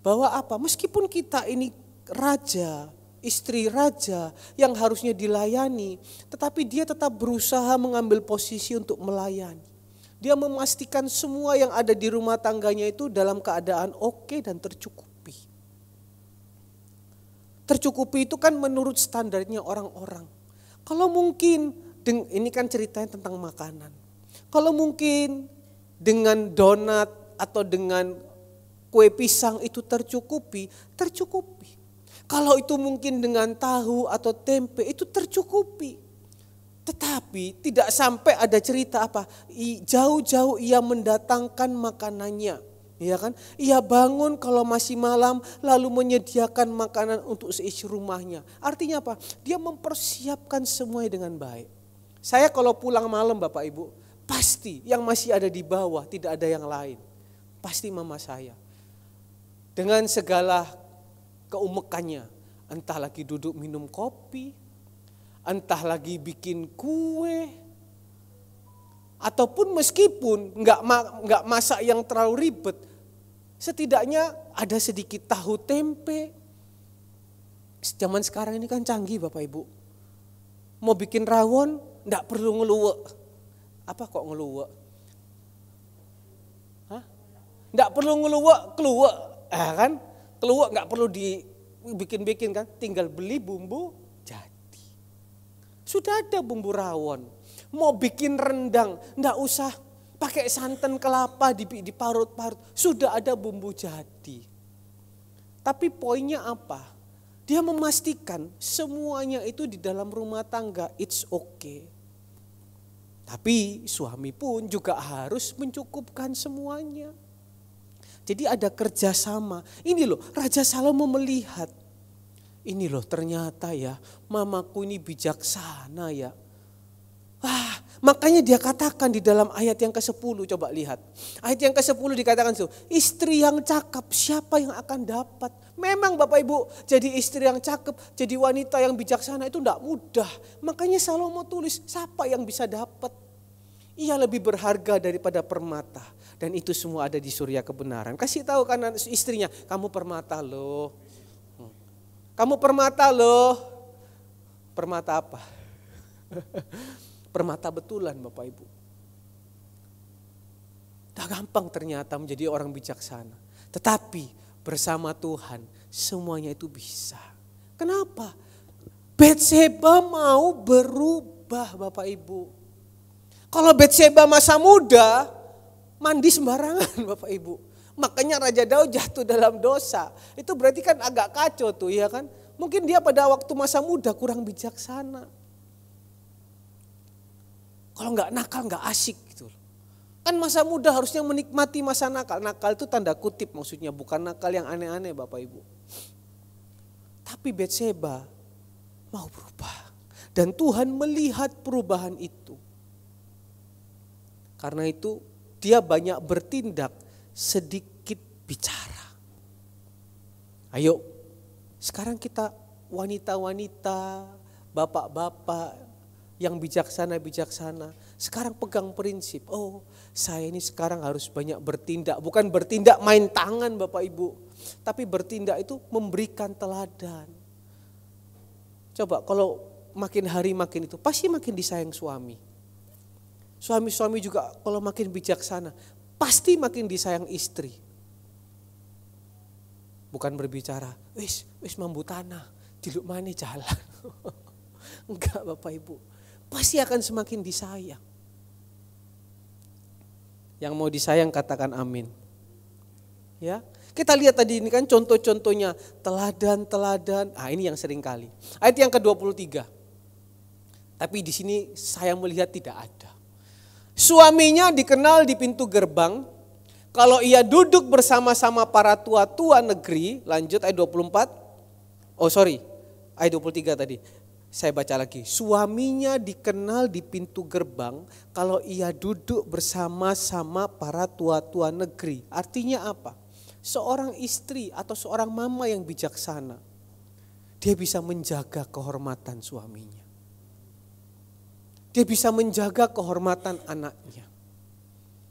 Bahwa apa? Meskipun kita ini raja, istri raja yang harusnya dilayani, tetapi dia tetap berusaha mengambil posisi untuk melayani. Dia memastikan semua yang ada di rumah tangganya itu dalam keadaan oke dan tercukupi. Tercukupi itu kan menurut standarnya orang-orang. Kalau mungkin, ini kan ceritanya tentang makanan. Kalau mungkin dengan donat atau dengan kue pisang itu tercukupi. Kalau itu mungkin dengan tahu atau tempe itu tercukupi. Tetapi tidak sampai ada cerita apa, jauh-jauh ia mendatangkan makanannya. Ya kan? Ia bangun kalau masih malam lalu menyediakan makanan untuk seisi rumahnya. Artinya apa? Dia mempersiapkan semuanya dengan baik. Saya kalau pulang malam Bapak Ibu, pasti yang masih ada di bawah tidak ada yang lain. Pasti mama saya. Dengan segala keumekannya, entah lagi duduk minum kopi, entah lagi bikin kue, ataupun meskipun nggak masak yang terlalu ribet, setidaknya ada sedikit tahu tempe. Zaman sekarang ini kan canggih Bapak Ibu. Mau bikin rawon, nggak perlu ngeluwek. Apa kok ngeluwek? Nggak perlu ngeluwek, keluwek. Kan keluar nggak perlu dibikin-bikin kan, tinggal beli bumbu jadi. Sudah ada bumbu rawon. Mau bikin rendang, nggak usah pakai santan kelapa diparut-parut, sudah ada bumbu jadi. Tapi poinnya apa? Dia memastikan semuanya itu di dalam rumah tangga it's okay. Tapi suami pun juga harus mencukupkan semuanya. Jadi ada kerjasama. Ini loh Raja Salomo melihat. Ini loh ternyata ya mamaku ini bijaksana ya. Makanya dia katakan di dalam ayat yang ke-10, coba lihat. Ayat yang ke-10 dikatakan itu, istri yang cakep siapa yang akan dapat? Memang Bapak Ibu jadi istri yang cakep, jadi wanita yang bijaksana itu tidak mudah. Makanya Salomo tulis siapa yang bisa dapat? Ia lebih berharga daripada permata. Dan itu semua ada di surya kebenaran. Kasih tahu kan istrinya, kamu permata loh. Kamu permata loh. Permata apa? Permata betulan Bapak Ibu. Tidak gampang ternyata menjadi orang bijaksana. Tetapi bersama Tuhan semuanya itu bisa. Kenapa? Batseba mau berubah Bapak Ibu. Kalau Batseba masa muda, mandi sembarangan Bapak Ibu. Makanya Raja Daud jatuh dalam dosa. Itu berarti kan agak kacau tuh ya kan. Mungkin dia pada waktu masa muda kurang bijaksana. Kalau nggak nakal nggak asik gitu. Kan masa muda harusnya menikmati masa nakal. Nakal itu tanda kutip maksudnya, bukan nakal yang aneh-aneh Bapak Ibu. Tapi Batseba mau berubah. Dan Tuhan melihat perubahan itu. Karena itu dia banyak bertindak, sedikit bicara. Ayo sekarang kita wanita-wanita, bapak-bapak yang bijaksana-bijaksana. Sekarang pegang prinsip, saya ini sekarang harus banyak bertindak. Bukan bertindak main tangan Bapak Ibu. Tapi bertindak itu memberikan teladan. Coba kalau makin hari makin itu, pasti makin disayang suami. Suami-suami juga kalau makin bijaksana, pasti makin disayang istri. Bukan berbicara, wis mambu tanah, diluk mana jalan. Enggak Bapak Ibu. Pasti akan semakin disayang. Yang mau disayang katakan amin. Ya, kita lihat tadi ini kan contoh-contohnya teladan-teladan. Ini yang sering kali. Ayat yang ke-23. Tapi di sini saya melihat tidak ada. Suaminya dikenal di pintu gerbang. Kalau ia duduk bersama-sama para tua-tua negeri, lanjut ayat 24. Ayat 23 tadi. Saya baca lagi, suaminya dikenal di pintu gerbang kalau ia duduk bersama-sama para tua-tua negeri. Artinya apa? Seorang istri atau seorang mama yang bijaksana, dia bisa menjaga kehormatan suaminya. Dia bisa menjaga kehormatan anaknya.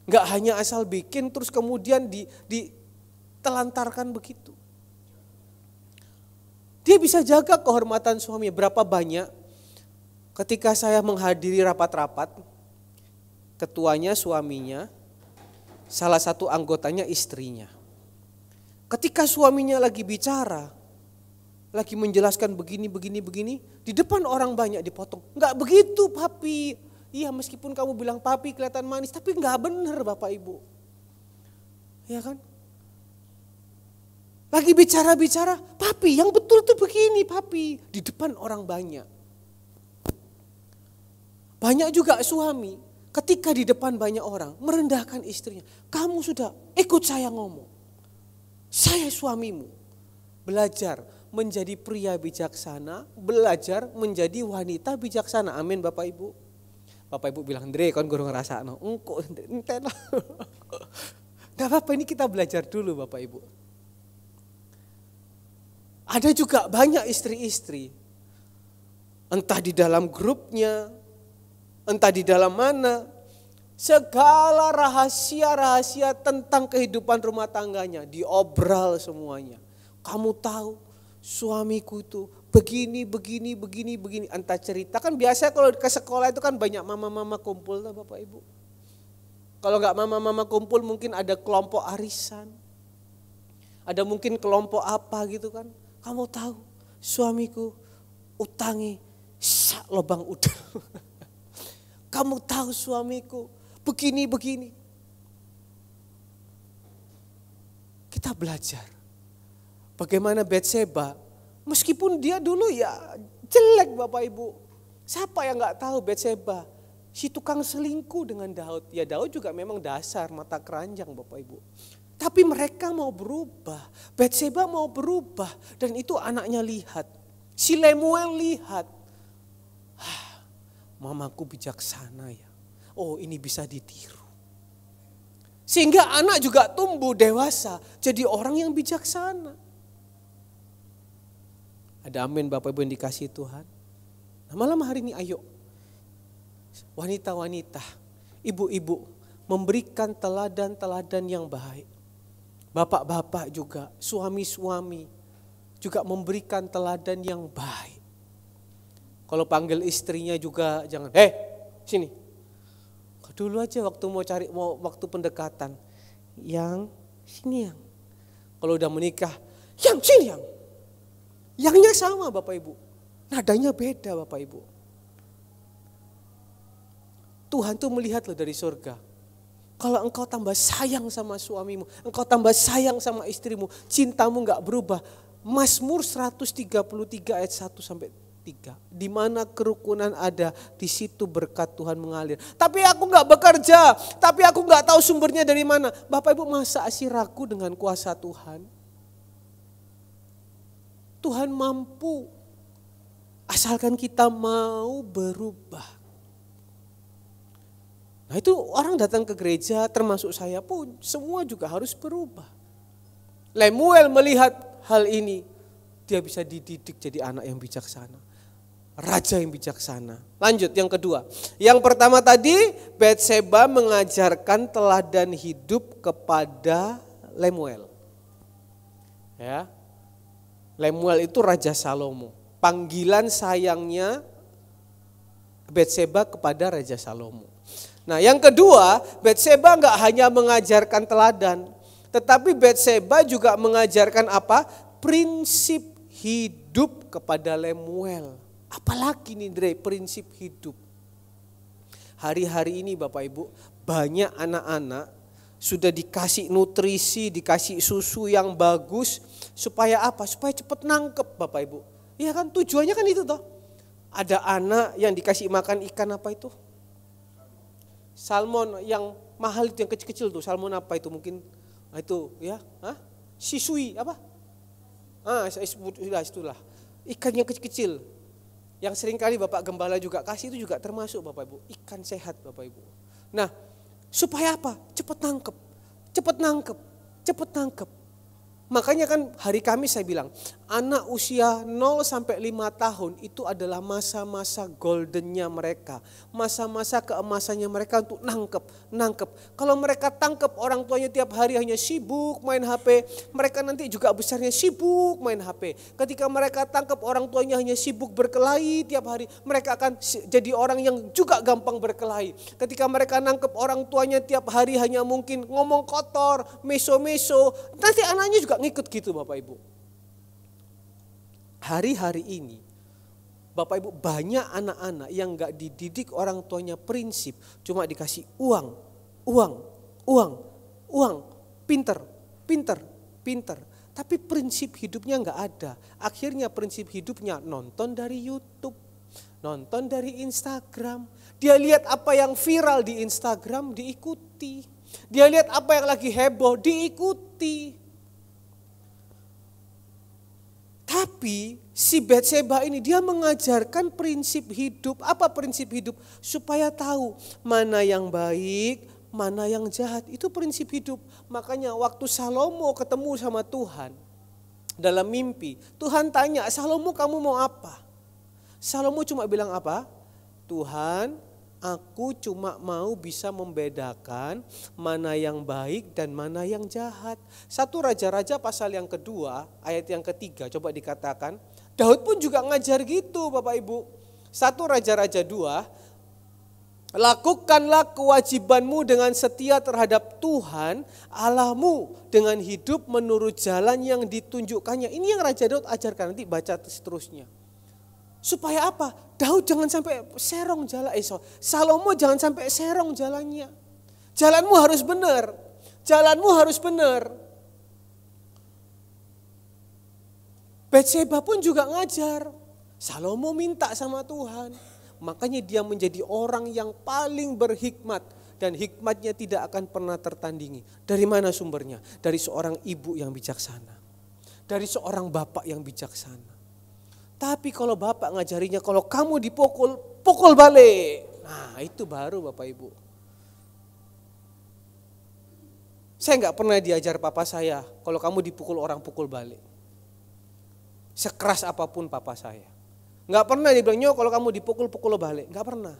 Enggak hanya asal bikin terus kemudian ditelantarkan begitu. Dia bisa jaga kehormatan suaminya. Berapa banyak ketika saya menghadiri rapat-rapat, ketuanya suaminya, salah satu anggotanya istrinya. Ketika suaminya lagi bicara, lagi menjelaskan begini, di depan orang banyak dipotong. Enggak begitu papi. Iya meskipun kamu bilang papi kelihatan manis, tapi enggak benar Bapak Ibu. Ya kan? Lagi bicara-bicara, papi yang betul tuh begini papi. Di depan orang banyak. Banyak juga suami ketika di depan banyak orang merendahkan istrinya. Kamu sudah ikut saya ngomong. Saya suamimu. Belajar menjadi pria bijaksana, belajar menjadi wanita bijaksana. Amin Bapak Ibu. Bapak Ibu bilang, Andre kan guru ngerasa. Enten lah. Gak apa-apa ini kita belajar dulu Bapak Ibu. Ada juga banyak istri-istri, entah di dalam grupnya, entah di dalam mana, segala rahasia-rahasia tentang kehidupan rumah tangganya diobral semuanya. Kamu tahu suamiku itu begini, entah cerita. Kan biasa kalau ke sekolah itu kan banyak mama-mama kumpul lah Bapak Ibu. Kalau enggak mama-mama kumpul mungkin ada kelompok arisan. Ada mungkin kelompok apa gitu kan. Kamu tahu suamiku utangi sak lubang udel. Kamu tahu suamiku begini-begini. Kita belajar bagaimana Batseba, meskipun dia dulu ya jelek Bapak Ibu. Siapa yang gak tahu Batseba? Si tukang selingkuh dengan Daud. Ya Daud juga memang dasar mata keranjang Bapak Ibu. Tapi mereka mau berubah. Batseba mau berubah. Dan itu anaknya lihat. Si Lemuel lihat. Mamaku bijaksana ya. Oh ini bisa ditiru. Sehingga anak juga tumbuh dewasa. Jadi orang yang bijaksana. Ada amin Bapak Ibu yang dikasihi Tuhan. Nah, malam hari ini ayo. Wanita-wanita, ibu-ibu memberikan teladan-teladan yang baik. Bapak-bapak juga, suami-suami juga memberikan teladan yang baik. Kalau panggil istrinya juga jangan, sini. Dulu aja waktu mau waktu pendekatan, yang sini yang. Kalau udah menikah, yang sini yang. Yangnya sama Bapak Ibu, nadanya beda Bapak Ibu. Tuhan tuh melihat loh dari surga. Kalau engkau tambah sayang sama suamimu, engkau tambah sayang sama istrimu, cintamu gak berubah. Mazmur 133 ayat 1 sampai 3. Di mana kerukunan ada, di situ berkat Tuhan mengalir. Tapi aku gak bekerja, tapi aku gak tahu sumbernya dari mana. Bapak Ibu masa sih ragu dengan kuasa Tuhan? Tuhan mampu, asalkan kita mau berubah. Nah itu orang datang ke gereja termasuk saya pun semua juga harus berubah. Lemuel melihat hal ini, dia bisa dididik jadi anak yang bijaksana. Raja yang bijaksana. Lanjut yang kedua. Yang pertama tadi Batseba mengajarkan teladan hidup kepada Lemuel. Ya. Lemuel itu Raja Salomo. Panggilan sayangnya Batseba kepada Raja Salomo. Nah yang kedua, Batseba enggak hanya mengajarkan teladan, tetapi Batseba juga mengajarkan apa? Prinsip hidup kepada Lemuel. Apalagi nih Dre, prinsip hidup. Hari-hari ini Bapak Ibu, banyak anak-anak sudah dikasih nutrisi, dikasih susu yang bagus, supaya apa? Supaya cepat nangkep Bapak Ibu. Iya kan tujuannya kan itu toh. Ada anak yang dikasih makan ikan apa itu? Salmon yang mahal itu yang kecil-kecil tuh, salmon apa itu mungkin itu ya, sisui apa? Itulah ikan yang kecil-kecil, yang seringkali Bapak Gembala juga kasih itu juga termasuk Bapak Ibu, ikan sehat Bapak Ibu. Nah supaya apa? Cepat nangkep. Makanya kan hari Kamis saya bilang, anak usia 0 sampai 5 tahun itu adalah masa-masa goldennya mereka. Masa-masa keemasannya mereka untuk nangkep. Kalau mereka tangkep orang tuanya tiap hari hanya sibuk main HP, mereka nanti juga besarnya sibuk main HP. Ketika mereka tangkep orang tuanya hanya sibuk berkelahi tiap hari, mereka akan jadi orang yang juga gampang berkelahi. Ketika mereka nangkep orang tuanya tiap hari hanya mungkin ngomong kotor, meso-meso, nanti anaknya juga ngikut gitu Bapak Ibu. Hari-hari ini Bapak Ibu banyak anak-anak yang gak dididik orang tuanya prinsip, cuma dikasih uang, pinter. Tapi prinsip hidupnya gak ada. Akhirnya prinsip hidupnya nonton dari YouTube, nonton dari Instagram. Dia lihat apa yang viral di Instagram diikuti. Dia lihat apa yang lagi heboh diikuti. Tapi si Batseba ini dia mengajarkan prinsip hidup. Apa prinsip hidup? Supaya tahu mana yang baik, mana yang jahat. Itu prinsip hidup. Makanya waktu Salomo ketemu sama Tuhan dalam mimpi, Tuhan tanya, Salomo kamu mau apa? Salomo cuma bilang apa? Tuhan, aku cuma mau bisa membedakan mana yang baik dan mana yang jahat. 1 Raja-Raja pasal yang kedua, ayat yang ketiga, coba dikatakan. Daud pun juga ngajar gitu Bapak Ibu. 1 Raja-Raja 2, Lakukanlah kewajibanmu dengan setia terhadap Tuhan Allahmu dengan hidup menurut jalan yang ditunjukkannya. Ini yang Raja Daud ajarkan, nanti baca seterusnya. Supaya apa? Daud jangan sampai serong jalan, Salomo jangan sampai serong jalannya. Jalanmu harus benar, jalanmu harus benar. Batseba pun juga ngajar. Salomo minta sama Tuhan. Makanya dia menjadi orang yang paling berhikmat. Dan hikmatnya tidak akan pernah tertandingi. Dari mana sumbernya? Dari seorang ibu yang bijaksana. Dari seorang bapak yang bijaksana. Tapi kalau bapak ngajarinya, kalau kamu dipukul, pukul balik. Nah itu baru Bapak Ibu. Saya nggak pernah diajar papa saya, kalau kamu dipukul orang pukul balik. Sekeras apapun papa saya. Nggak pernah dia bilang, "Nyo, kalau kamu dipukul, pukul balik." Nggak pernah.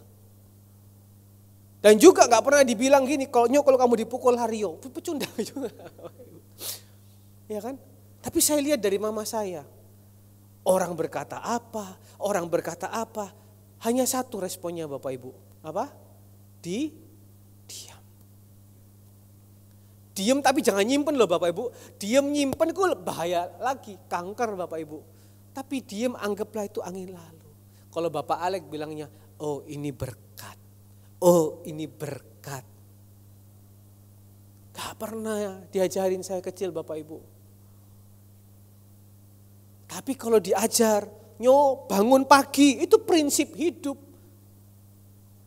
Dan juga nggak pernah dibilang gini, "Kalau kamu dipukul Hario." Pecundang juga. Ya kan? Tapi saya lihat dari mama saya. Orang berkata apa, hanya satu responnya Bapak Ibu. Apa? Diam. Diam tapi jangan nyimpen loh Bapak Ibu. Diam nyimpen itu bahaya lagi, kanker Bapak Ibu. Tapi diam anggaplah itu angin lalu. Kalau Bapak Alek bilangnya, oh ini berkat. Oh ini berkat. Gak pernah diajarin saya kecil Bapak Ibu. Tapi kalau diajar, Nyo bangun pagi, itu prinsip hidup.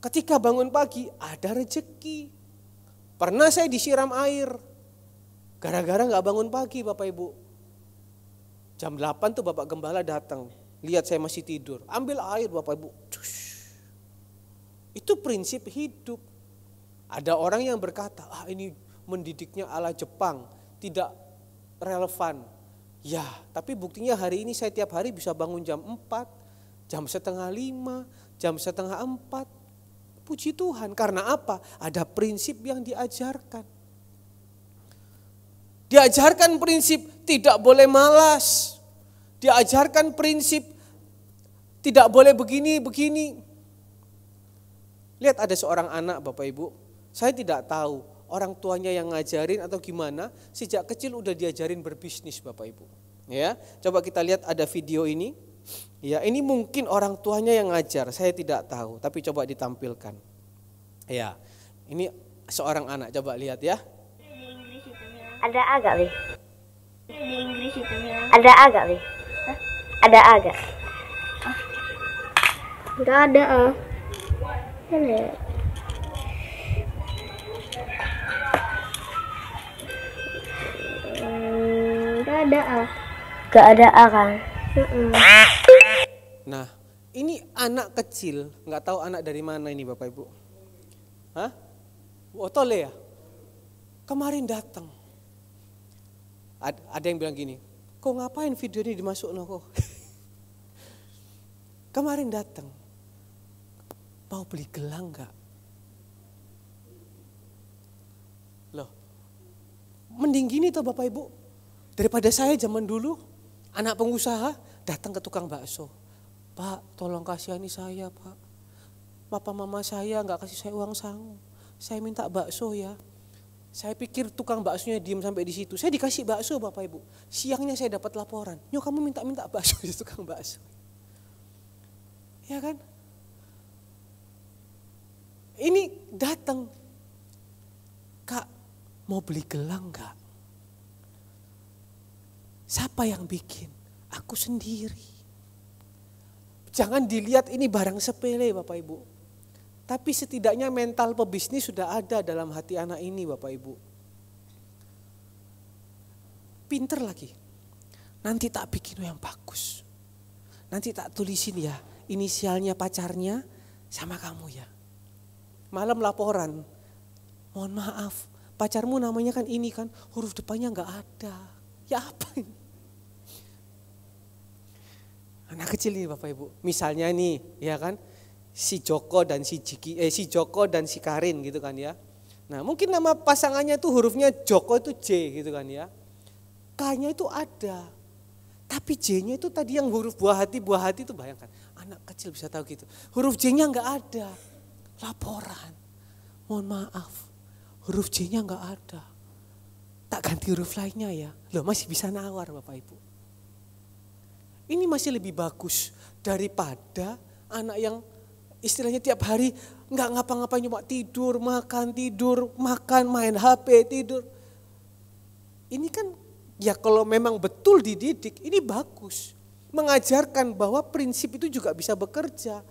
Ketika bangun pagi ada rezeki. Pernah saya disiram air. Gara-gara gak bangun pagi Bapak Ibu. Jam 8 tuh Bapak Gembala datang. Lihat saya masih tidur. Ambil air Bapak Ibu. Itu prinsip hidup. Ada orang yang berkata, ini mendidiknya ala Jepang. Tidak relevan. Ya, tapi buktinya hari ini saya tiap hari bisa bangun jam 4, jam setengah 5, jam setengah 4. Puji Tuhan, karena apa? Ada prinsip yang diajarkan. Diajarkan prinsip tidak boleh malas. Diajarkan prinsip tidak boleh begini. Lihat ada seorang anak Bapak Ibu, saya tidak tahu orang tuanya yang ngajarin atau gimana, sejak kecil udah diajarin berbisnis Bapak Ibu. Ya, coba kita lihat ada video ini. Ya, ini mungkin orang tuanya yang ngajar, saya tidak tahu, tapi coba ditampilkan. Ya, ini seorang anak, coba lihat ya. Ada agak nih. Di Inggris itu ada agak nih. Ada agak. Enggak ada Ini. Enggak ada Enggak ada kan. Nah, ini anak kecil, nggak tahu anak dari mana ini Bapak Ibu. Hah? Otole ya? Kemarin datang. Ada yang bilang gini, kok ngapain video ini dimasuk kok? Kemarin datang. Mau beli gelang nggak? Loh, mending gini toh Bapak Ibu. Daripada saya zaman dulu, anak pengusaha datang ke tukang bakso. Pak, tolong kasihani saya Pak. Papa mama saya nggak kasih saya uang sangu. Saya minta bakso ya. Saya pikir tukang baksonya diem sampai di situ. Saya dikasih bakso Bapak Ibu. Siangnya saya dapat laporan. Nyo kamu minta bakso di tukang bakso. Ya kan? Ini datang. Kak, mau beli gelang gak? Siapa yang bikin? Aku sendiri. Jangan dilihat ini barang sepele Bapak Ibu. Tapi setidaknya mental pebisnis sudah ada dalam hati anak ini Bapak Ibu. Pinter lagi. Nanti tak bikin yang bagus. Nanti tak tulisin ya inisialnya pacarnya sama kamu ya. Malam laporan. Mohon maaf, pacarmu namanya kan ini kan, huruf depannya gak ada. Ya apa ini? Anak kecil ini Bapak Ibu. Misalnya nih, ya kan? Si Joko dan si Karin gitu kan ya. Nah, mungkin nama pasangannya itu hurufnya Joko itu J gitu kan ya. K-nya itu ada. Tapi J-nya itu tadi yang huruf buah hati itu bayangkan. Anak kecil bisa tahu gitu. Huruf J-nya enggak ada. laporan. Mohon maaf, huruf J-nya nggak ada. Tak ganti huruf lainnya ya. Loh, masih bisa nawar Bapak Ibu. Ini masih lebih bagus daripada anak yang istilahnya tiap hari nggak ngapa-ngapain, cuma tidur, makan, main HP, tidur. Ini kan ya kalau memang betul dididik, ini bagus. Mengajarkan bahwa prinsip itu juga bisa bekerja.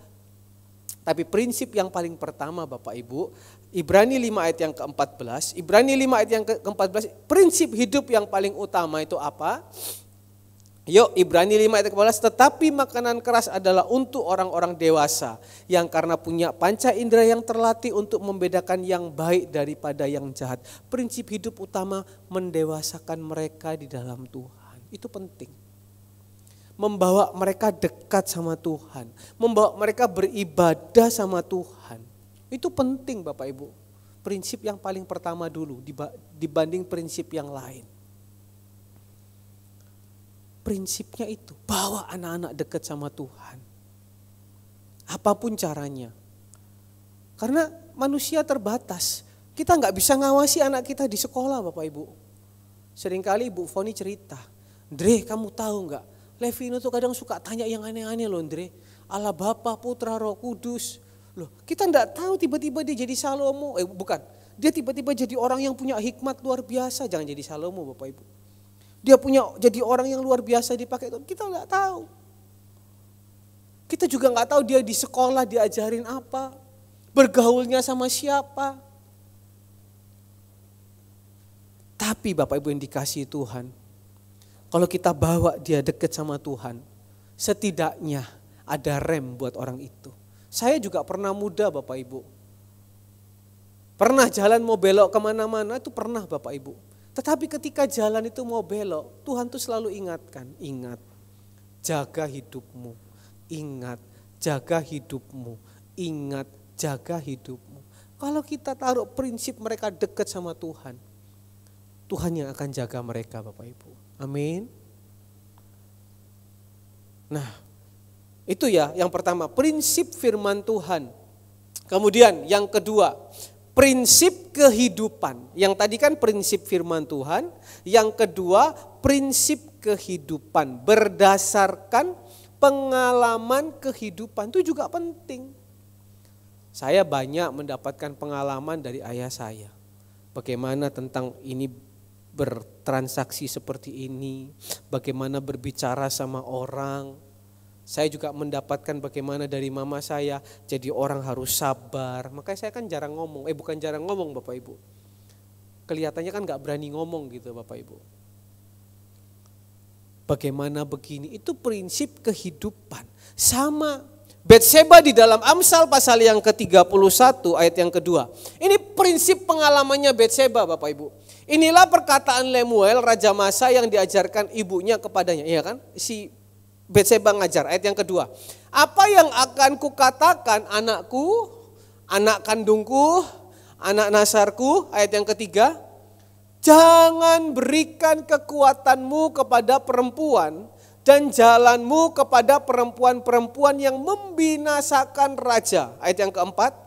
Tapi prinsip yang paling pertama Bapak Ibu, Ibrani 5 ayat yang ke-14, Ibrani 5 ayat yang ke-14, prinsip hidup yang paling utama itu apa? Yuk, Ibrani 5 ayat ke-14, tetapi makanan keras adalah untuk orang-orang dewasa yang karena punya panca indera yang terlatih untuk membedakan yang baik daripada yang jahat. Prinsip hidup utama mendewasakan mereka di dalam Tuhan. Itu penting. Membawa mereka dekat sama Tuhan, membawa mereka beribadah sama Tuhan. Itu penting Bapak Ibu. Prinsip yang paling pertama dulu dibanding prinsip yang lain. Prinsipnya itu, bawa anak-anak dekat sama Tuhan. Apapun caranya. Karena manusia terbatas. Kita nggak bisa ngawasi anak kita di sekolah Bapak Ibu. Seringkali Ibu Foni cerita, Dre kamu tahu nggak? Levino tuh kadang suka tanya yang aneh-aneh loh Andre. Allah Bapa, Putra, Roh Kudus. Loh, kita enggak tahu tiba-tiba dia jadi Salomo. Bukan, dia tiba-tiba jadi orang yang punya hikmat luar biasa. Jangan jadi Salomo Bapak Ibu. Dia jadi orang yang luar biasa dipakai Tuhan. Kita enggak tahu. Kita juga enggak tahu dia di sekolah diajarin apa. Bergaulnya sama siapa. Tapi Bapak Ibu yang dikasihi Tuhan, kalau kita bawa dia dekat sama Tuhan, setidaknya ada rem buat orang itu. Saya juga pernah muda Bapak Ibu. Pernah jalan mau belok kemana-mana itu pernah Bapak Ibu. Tetapi ketika jalan itu mau belok, Tuhan tuh selalu ingatkan, ingat, jaga hidupmu, ingat, jaga hidupmu, ingat, jaga hidupmu. Kalau kita taruh prinsip mereka dekat sama Tuhan, Tuhan yang akan jaga mereka Bapak Ibu. Amin. Nah, itu ya yang pertama, prinsip firman Tuhan. Kemudian yang kedua, prinsip kehidupan. Yang tadi kan prinsip firman Tuhan, yang kedua prinsip kehidupan berdasarkan pengalaman kehidupan. Itu juga penting. Saya banyak mendapatkan pengalaman dari ayah saya. Bagaimana tentang ini bertransaksi seperti ini, bagaimana berbicara sama orang. Saya juga mendapatkan bagaimana dari mama saya, jadi orang harus sabar. Makanya saya kan jarang ngomong, bukan jarang ngomong Bapak Ibu. Kelihatannya kan gak berani ngomong gitu Bapak Ibu. Bagaimana begini, itu prinsip kehidupan. Sama Betseba di dalam Amsal pasal yang ke-31 ayat yang kedua. Ini prinsip pengalamannya Betseba Bapak Ibu. Inilah perkataan Lemuel, Raja Masa yang diajarkan ibunya kepadanya. Iya kan? Si Betseba ngajar, ayat yang kedua. Apa yang akan kukatakan anakku, anak kandungku, anak nasarku, ayat yang ketiga. Jangan berikan kekuatanmu kepada perempuan dan jalanmu kepada perempuan-perempuan yang membinasakan raja. Ayat yang keempat.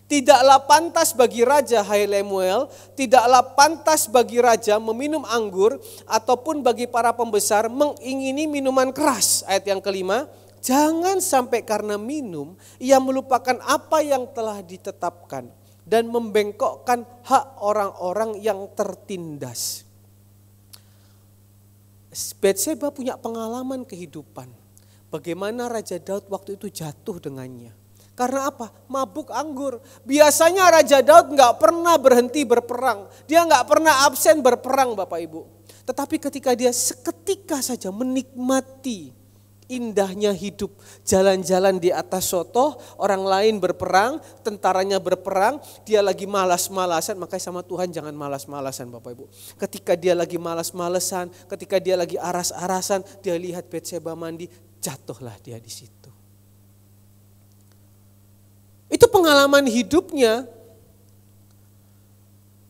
Tidaklah pantas bagi raja, hai Lemuel, tidaklah pantas bagi raja meminum anggur ataupun bagi para pembesar mengingini minuman keras. Ayat yang kelima, jangan sampai karena minum ia melupakan apa yang telah ditetapkan dan membengkokkan hak orang-orang yang tertindas. Betseba punya pengalaman kehidupan. Bagaimana Raja Daud waktu itu jatuh dengannya. Karena apa? Mabuk anggur. Biasanya Raja Daud gak pernah berhenti berperang. Dia gak pernah absen berperang Bapak Ibu. Tetapi ketika dia seketika saja menikmati indahnya hidup. Jalan-jalan di atas sotoh, orang lain berperang, tentaranya berperang. Dia lagi malas-malasan, makanya sama Tuhan jangan malas-malasan Bapak Ibu. Ketika dia lagi malas-malasan, ketika dia lagi aras-arasan, dia lihat Betseba mandi, jatuhlah dia di situ. Itu pengalaman hidupnya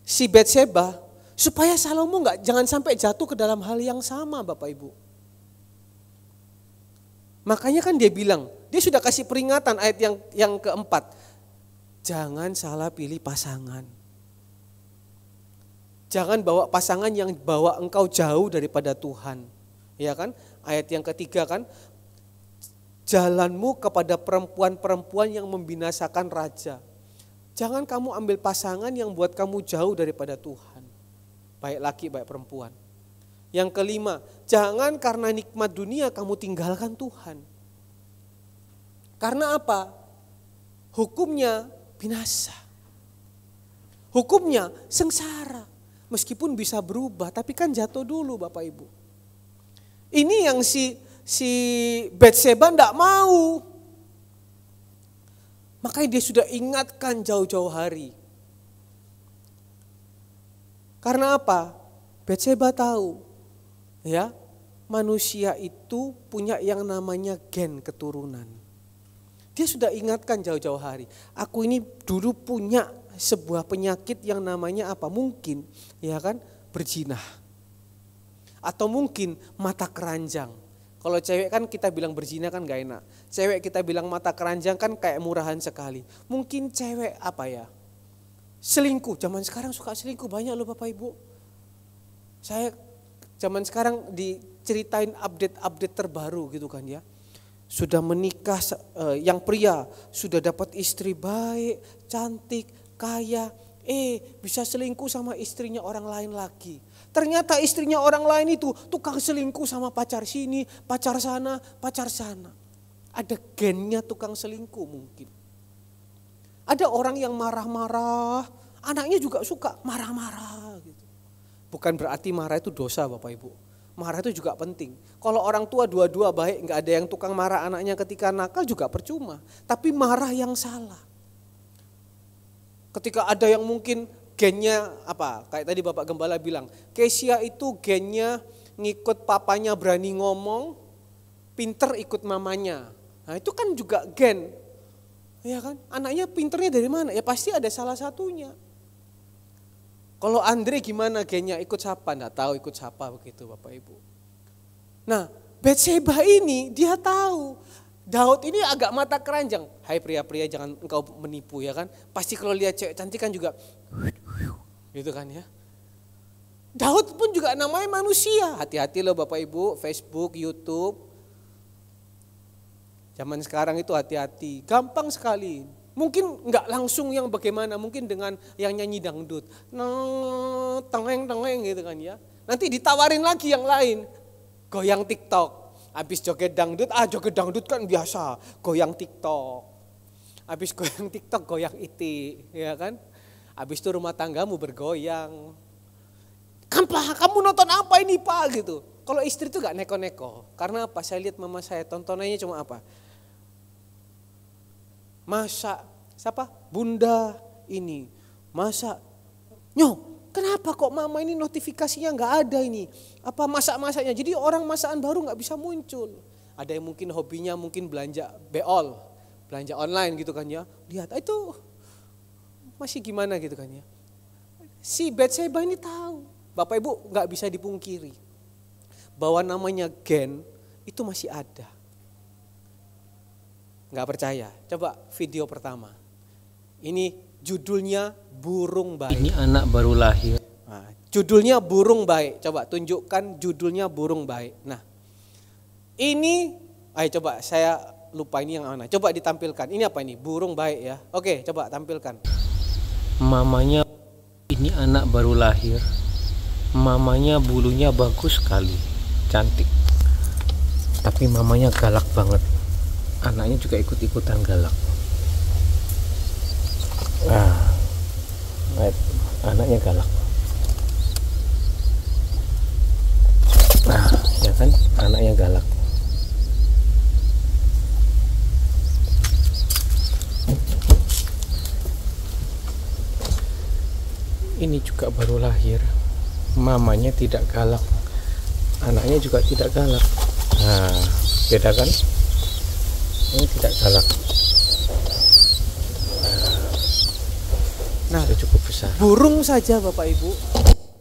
si Betseba supaya Salomo jangan sampai jatuh ke dalam hal yang sama Bapak Ibu. Makanya kan dia bilang, dia sudah kasih peringatan ayat yang keempat. jangan salah pilih pasangan. Jangan bawa pasangan yang bawa engkau jauh daripada Tuhan. Ya kan? Ayat yang ketiga kan, jalanmu kepada perempuan-perempuan yang membinasakan raja. Jangan kamu ambil pasangan yang buat kamu jauh daripada Tuhan. Baik laki, baik perempuan. Yang kelima, jangan karena nikmat dunia kamu tinggalkan Tuhan. Karena apa? Hukumnya binasa. Hukumnya sengsara. Meskipun bisa berubah, tapi kan jatuh dulu Bapak Ibu. Ini yang si Batseba enggak mau. Makanya dia sudah ingatkan jauh-jauh hari. Karena apa? Batseba tahu, ya, manusia itu punya yang namanya gen keturunan. Dia sudah ingatkan jauh-jauh hari. Aku ini dulu punya sebuah penyakit yang namanya apa? Mungkin, ya kan, berzina. Atau mungkin mata keranjang. Kalau cewek kan kita bilang berzina kan gak enak. Cewek kita bilang mata keranjang kan kayak murahan sekali. Mungkin cewek apa ya? Selingkuh. Zaman sekarang suka selingkuh banyak loh Bapak Ibu. Saya zaman sekarang diceritain update terbaru gitu kan ya. Sudah menikah, yang pria sudah dapat istri baik, cantik, kaya, bisa selingkuh sama istrinya orang lain lagi. Ternyata istrinya orang lain itu tukang selingkuh sama pacar sini, pacar sana, pacar sana. Ada gennya tukang selingkuh mungkin. Ada orang yang marah-marah, anaknya juga suka marah-marah gitu. Bukan berarti marah itu dosa Bapak Ibu. Marah itu juga penting. Kalau orang tua dua-dua baik, nggak ada yang tukang marah anaknya ketika nakal juga percuma. Tapi marah yang salah. Ketika ada yang mungkin gennya apa? Kayak tadi Bapak Gembala bilang, Kesia itu gennya ngikut papanya berani ngomong, pinter ikut mamanya. Nah itu kan juga gen. Ya kan? Anaknya pinternya dari mana? Ya pasti ada salah satunya. Kalau Andre gimana gennya, ikut siapa? Nggak tahu ikut siapa begitu Bapak Ibu. Nah Batseba ini dia tahu Daud ini agak mata keranjang. Hai pria-pria jangan engkau menipu ya kan. Pasti kalau lihat cewek cantik kan juga gitu kan ya. Daud pun juga namanya manusia. Hati-hati loh Bapak Ibu, Facebook, YouTube. Zaman sekarang itu hati-hati, gampang sekali. Mungkin enggak langsung yang bagaimana, mungkin dengan yang nyanyi dangdut. Tengeng-tengeng gitu kan ya. Nanti ditawarin lagi yang lain. Goyang TikTok. Habis joget dangdut, joget dangdut kan biasa. Goyang TikTok. Habis goyang TikTok, goyang iti. Ya kan. Habis itu rumah tanggamu bergoyang. Kamu nonton apa ini Pak gitu. Kalau istri itu gak neko-neko. Karena apa? Saya lihat mama saya tontonannya cuma apa? Masak, siapa? Bunda ini. Masak. Kenapa kok mama ini notifikasinya gak ada ini? Apa masak-masaknya? Jadi orang masakan baru gak bisa muncul. Ada yang mungkin hobinya mungkin belanja beol. Belanja online gitu kan ya. Lihat itu masih gimana gitu kan ya. Si Batseba ini tahu. Bapak Ibu gak bisa dipungkiri. Bahwa namanya gen itu masih ada. Gak percaya, coba video pertama. Ini judulnya Burung Baik. Ini anak baru lahir. Nah, judulnya Burung Baik, coba tunjukkan judulnya Burung Baik. Nah ini, coba saya lupa ini yang mana. Coba ditampilkan, ini apa ini? Burung Baik ya. Oke coba tampilkan. Mamanya, ini anak baru lahir. Mamanya bulunya bagus sekali, cantik. Tapi mamanya galak banget. Anaknya juga ikut-ikutan galak. Anaknya galak. Ya kan, anaknya galak. Ini juga baru lahir. Mamanya tidak galak. Anaknya juga tidak galak. Beda kan? Ini tidak galak. Nah, sudah cukup besar. Burung saja Bapak Ibu.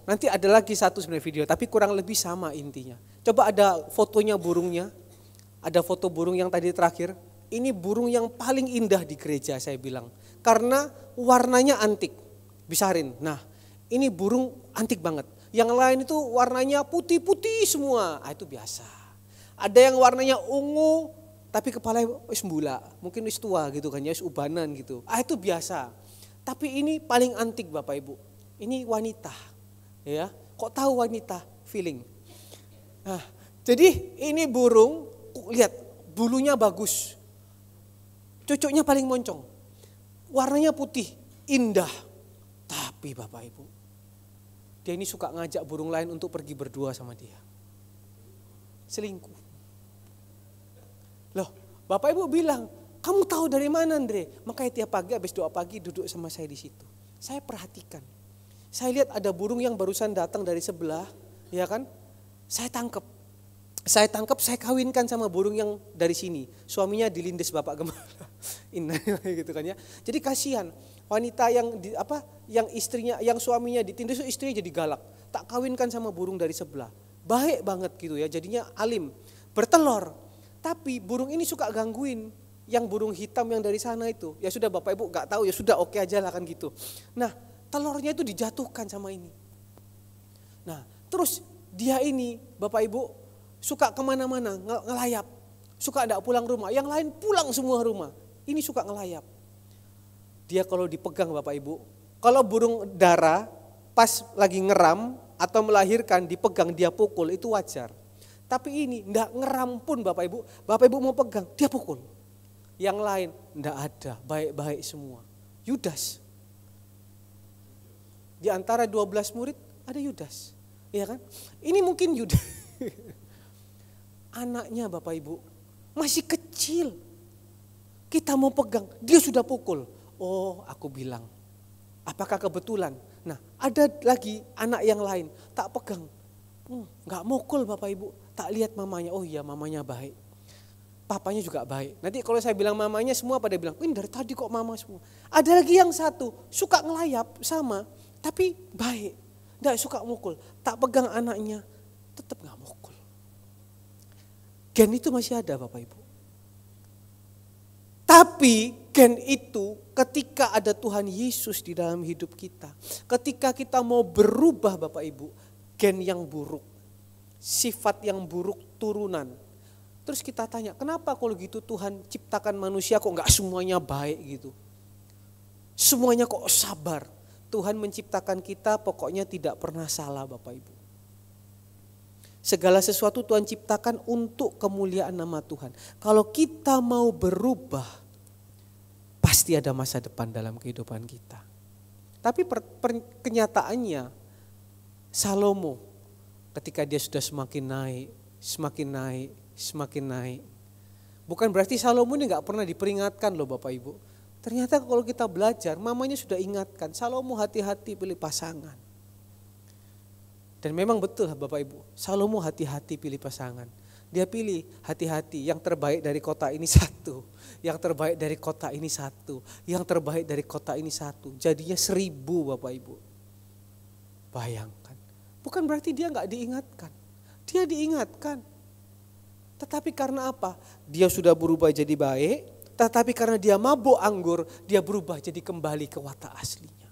Nanti ada lagi satu sebenarnya video, tapi kurang lebih sama intinya. Coba ada fotonya burungnya. Ada foto burung yang tadi terakhir. Ini burung yang paling indah di gereja saya bilang. karena warnanya antik. Bisarin. Nah, ini burung antik banget. Yang lain itu warnanya putih-putih semua. Itu biasa. Ada yang warnanya ungu tapi kepalanya wis mbula, mungkin wis tua gitu kan ya, wis ubanan gitu. Itu biasa. Tapi ini paling antik Bapak Ibu. Ini wanita. Ya, kok tahu wanita? Feeling. Nah, jadi ini burung, lihat bulunya bagus. Cucuknya paling moncong. Warnanya putih, indah. Tapi Bapak Ibu, dia ini suka ngajak burung lain untuk pergi berdua sama dia. Selingkuh. Loh, Bapak Ibu bilang, kamu tahu dari mana Andre? Makanya tiap pagi habis doa pagi duduk sama saya di situ. Saya perhatikan. Saya lihat ada burung yang barusan datang dari sebelah, ya kan? Saya tangkap, saya kawinkan sama burung yang dari sini. Suaminya dilindes Bapak Gembala. Gitu kan ya. Jadi kasihan wanita yang istrinya, yang suaminya ditindas, istrinya jadi galak. Tak kawinkan sama burung dari sebelah. Baik banget gitu ya, jadinya alim, bertelur. Tapi burung ini suka gangguin yang burung hitam yang dari sana itu. Ya sudah Bapak Ibu gak tahu, ya sudah oke aja lah kan gitu. Nah, telurnya itu dijatuhkan sama ini. Nah, terus dia ini Bapak Ibu suka kemana-mana ngelayap. Suka gak pulang rumah, yang lain pulang semua rumah. Ini suka ngelayap. Dia kalau dipegang Bapak Ibu, kalau burung dara pas lagi ngeram atau melahirkan dipegang dia pukul itu wajar. Tapi ini enggak ngeram pun Bapak Ibu mau pegang dia pukul. Yang lain enggak ada, baik-baik semua. Yudas. Di antara 12 murid ada Yudas. Iya kan? Ini mungkin Yudas. Anaknya Bapak Ibu masih kecil. Kita mau pegang, dia sudah pukul. Oh, aku bilang, apakah kebetulan? Nah, ada lagi anak yang lain, tak pegang. Gak mukul Bapak Ibu, tak lihat mamanya. Oh iya, mamanya baik. Papanya juga baik. Nanti kalau saya bilang mamanya, semua pada bilang, ini dari tadi kok mama semua. Ada lagi yang satu, suka ngelayap sama, tapi baik. Gak suka mukul, tak pegang anaknya, tetap gak mukul. Gen itu masih ada Bapak Ibu. Tapi gen itu ketika ada Tuhan Yesus di dalam hidup kita. Ketika kita mau berubah Bapak Ibu, gen yang buruk, sifat yang buruk turunan. Terus kita tanya, kenapa kalau gitu Tuhan ciptakan manusia kok gak semuanya baik gitu. Semuanya kok sabar. Tuhan menciptakan kita pokoknya tidak pernah salah Bapak Ibu. Segala sesuatu Tuhan ciptakan untuk kemuliaan nama Tuhan. Kalau kita mau berubah, pasti ada masa depan dalam kehidupan kita. Tapi kenyataannya, Salomo ketika dia sudah semakin naik. Bukan berarti Salomo ini gak pernah diperingatkan loh Bapak Ibu. Ternyata kalau kita belajar, mamanya sudah ingatkan, Salomo hati-hati pilih pasangan. Dan memang betul Bapak Ibu, Salomo hati-hati pilih pasangan. Dia pilih hati-hati yang terbaik dari kota ini satu. Yang terbaik dari kota ini satu. Yang terbaik dari kota ini satu. Jadinya 1000 Bapak Ibu. Bayangkan. Bukan berarti dia gak diingatkan. Dia diingatkan. Tetapi karena apa? Dia sudah berubah jadi baik. Tetapi karena dia mabuk anggur, dia berubah jadi kembali ke watak aslinya.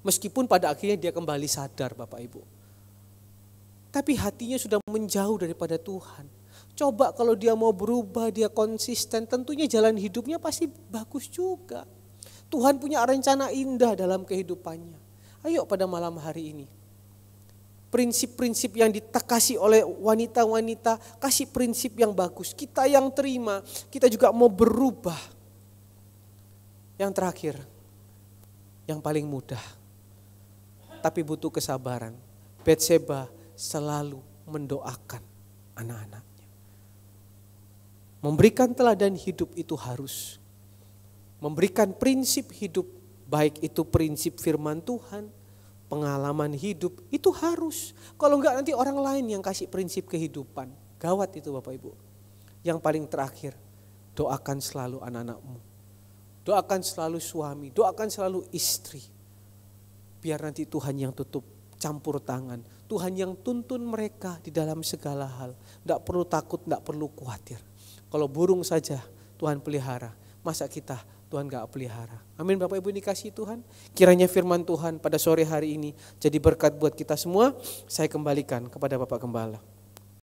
Meskipun pada akhirnya dia kembali sadar Bapak Ibu. Tapi hatinya sudah menjauh daripada Tuhan. Coba kalau dia mau berubah, dia konsisten, tentunya jalan hidupnya pasti bagus juga. Tuhan punya rencana indah dalam kehidupannya. Ayo pada malam hari ini. Prinsip-prinsip yang dikasih oleh wanita-wanita, kasih prinsip yang bagus. Kita yang terima, kita juga mau berubah. Yang terakhir, yang paling mudah. Tapi butuh kesabaran. Batseba selalu mendoakan anak-anaknya. Memberikan teladan hidup itu harus. Memberikan prinsip hidup, baik itu prinsip firman Tuhan, pengalaman hidup, itu harus. Kalau enggak nanti orang lain yang kasih prinsip kehidupan. Gawat itu Bapak Ibu. Yang paling terakhir, doakan selalu anak-anakmu. Doakan selalu suami, doakan selalu istri. Biar nanti Tuhan yang tutup campur tangan. Tuhan yang tuntun mereka di dalam segala hal. Tidak perlu takut, tidak perlu khawatir. Kalau burung saja Tuhan pelihara, masa kita Tuhan gak pelihara. Amin Bapak Ibu dikasihi Tuhan. Kiranya firman Tuhan pada sore hari ini jadi berkat buat kita semua. Saya kembalikan kepada Bapak Gembala.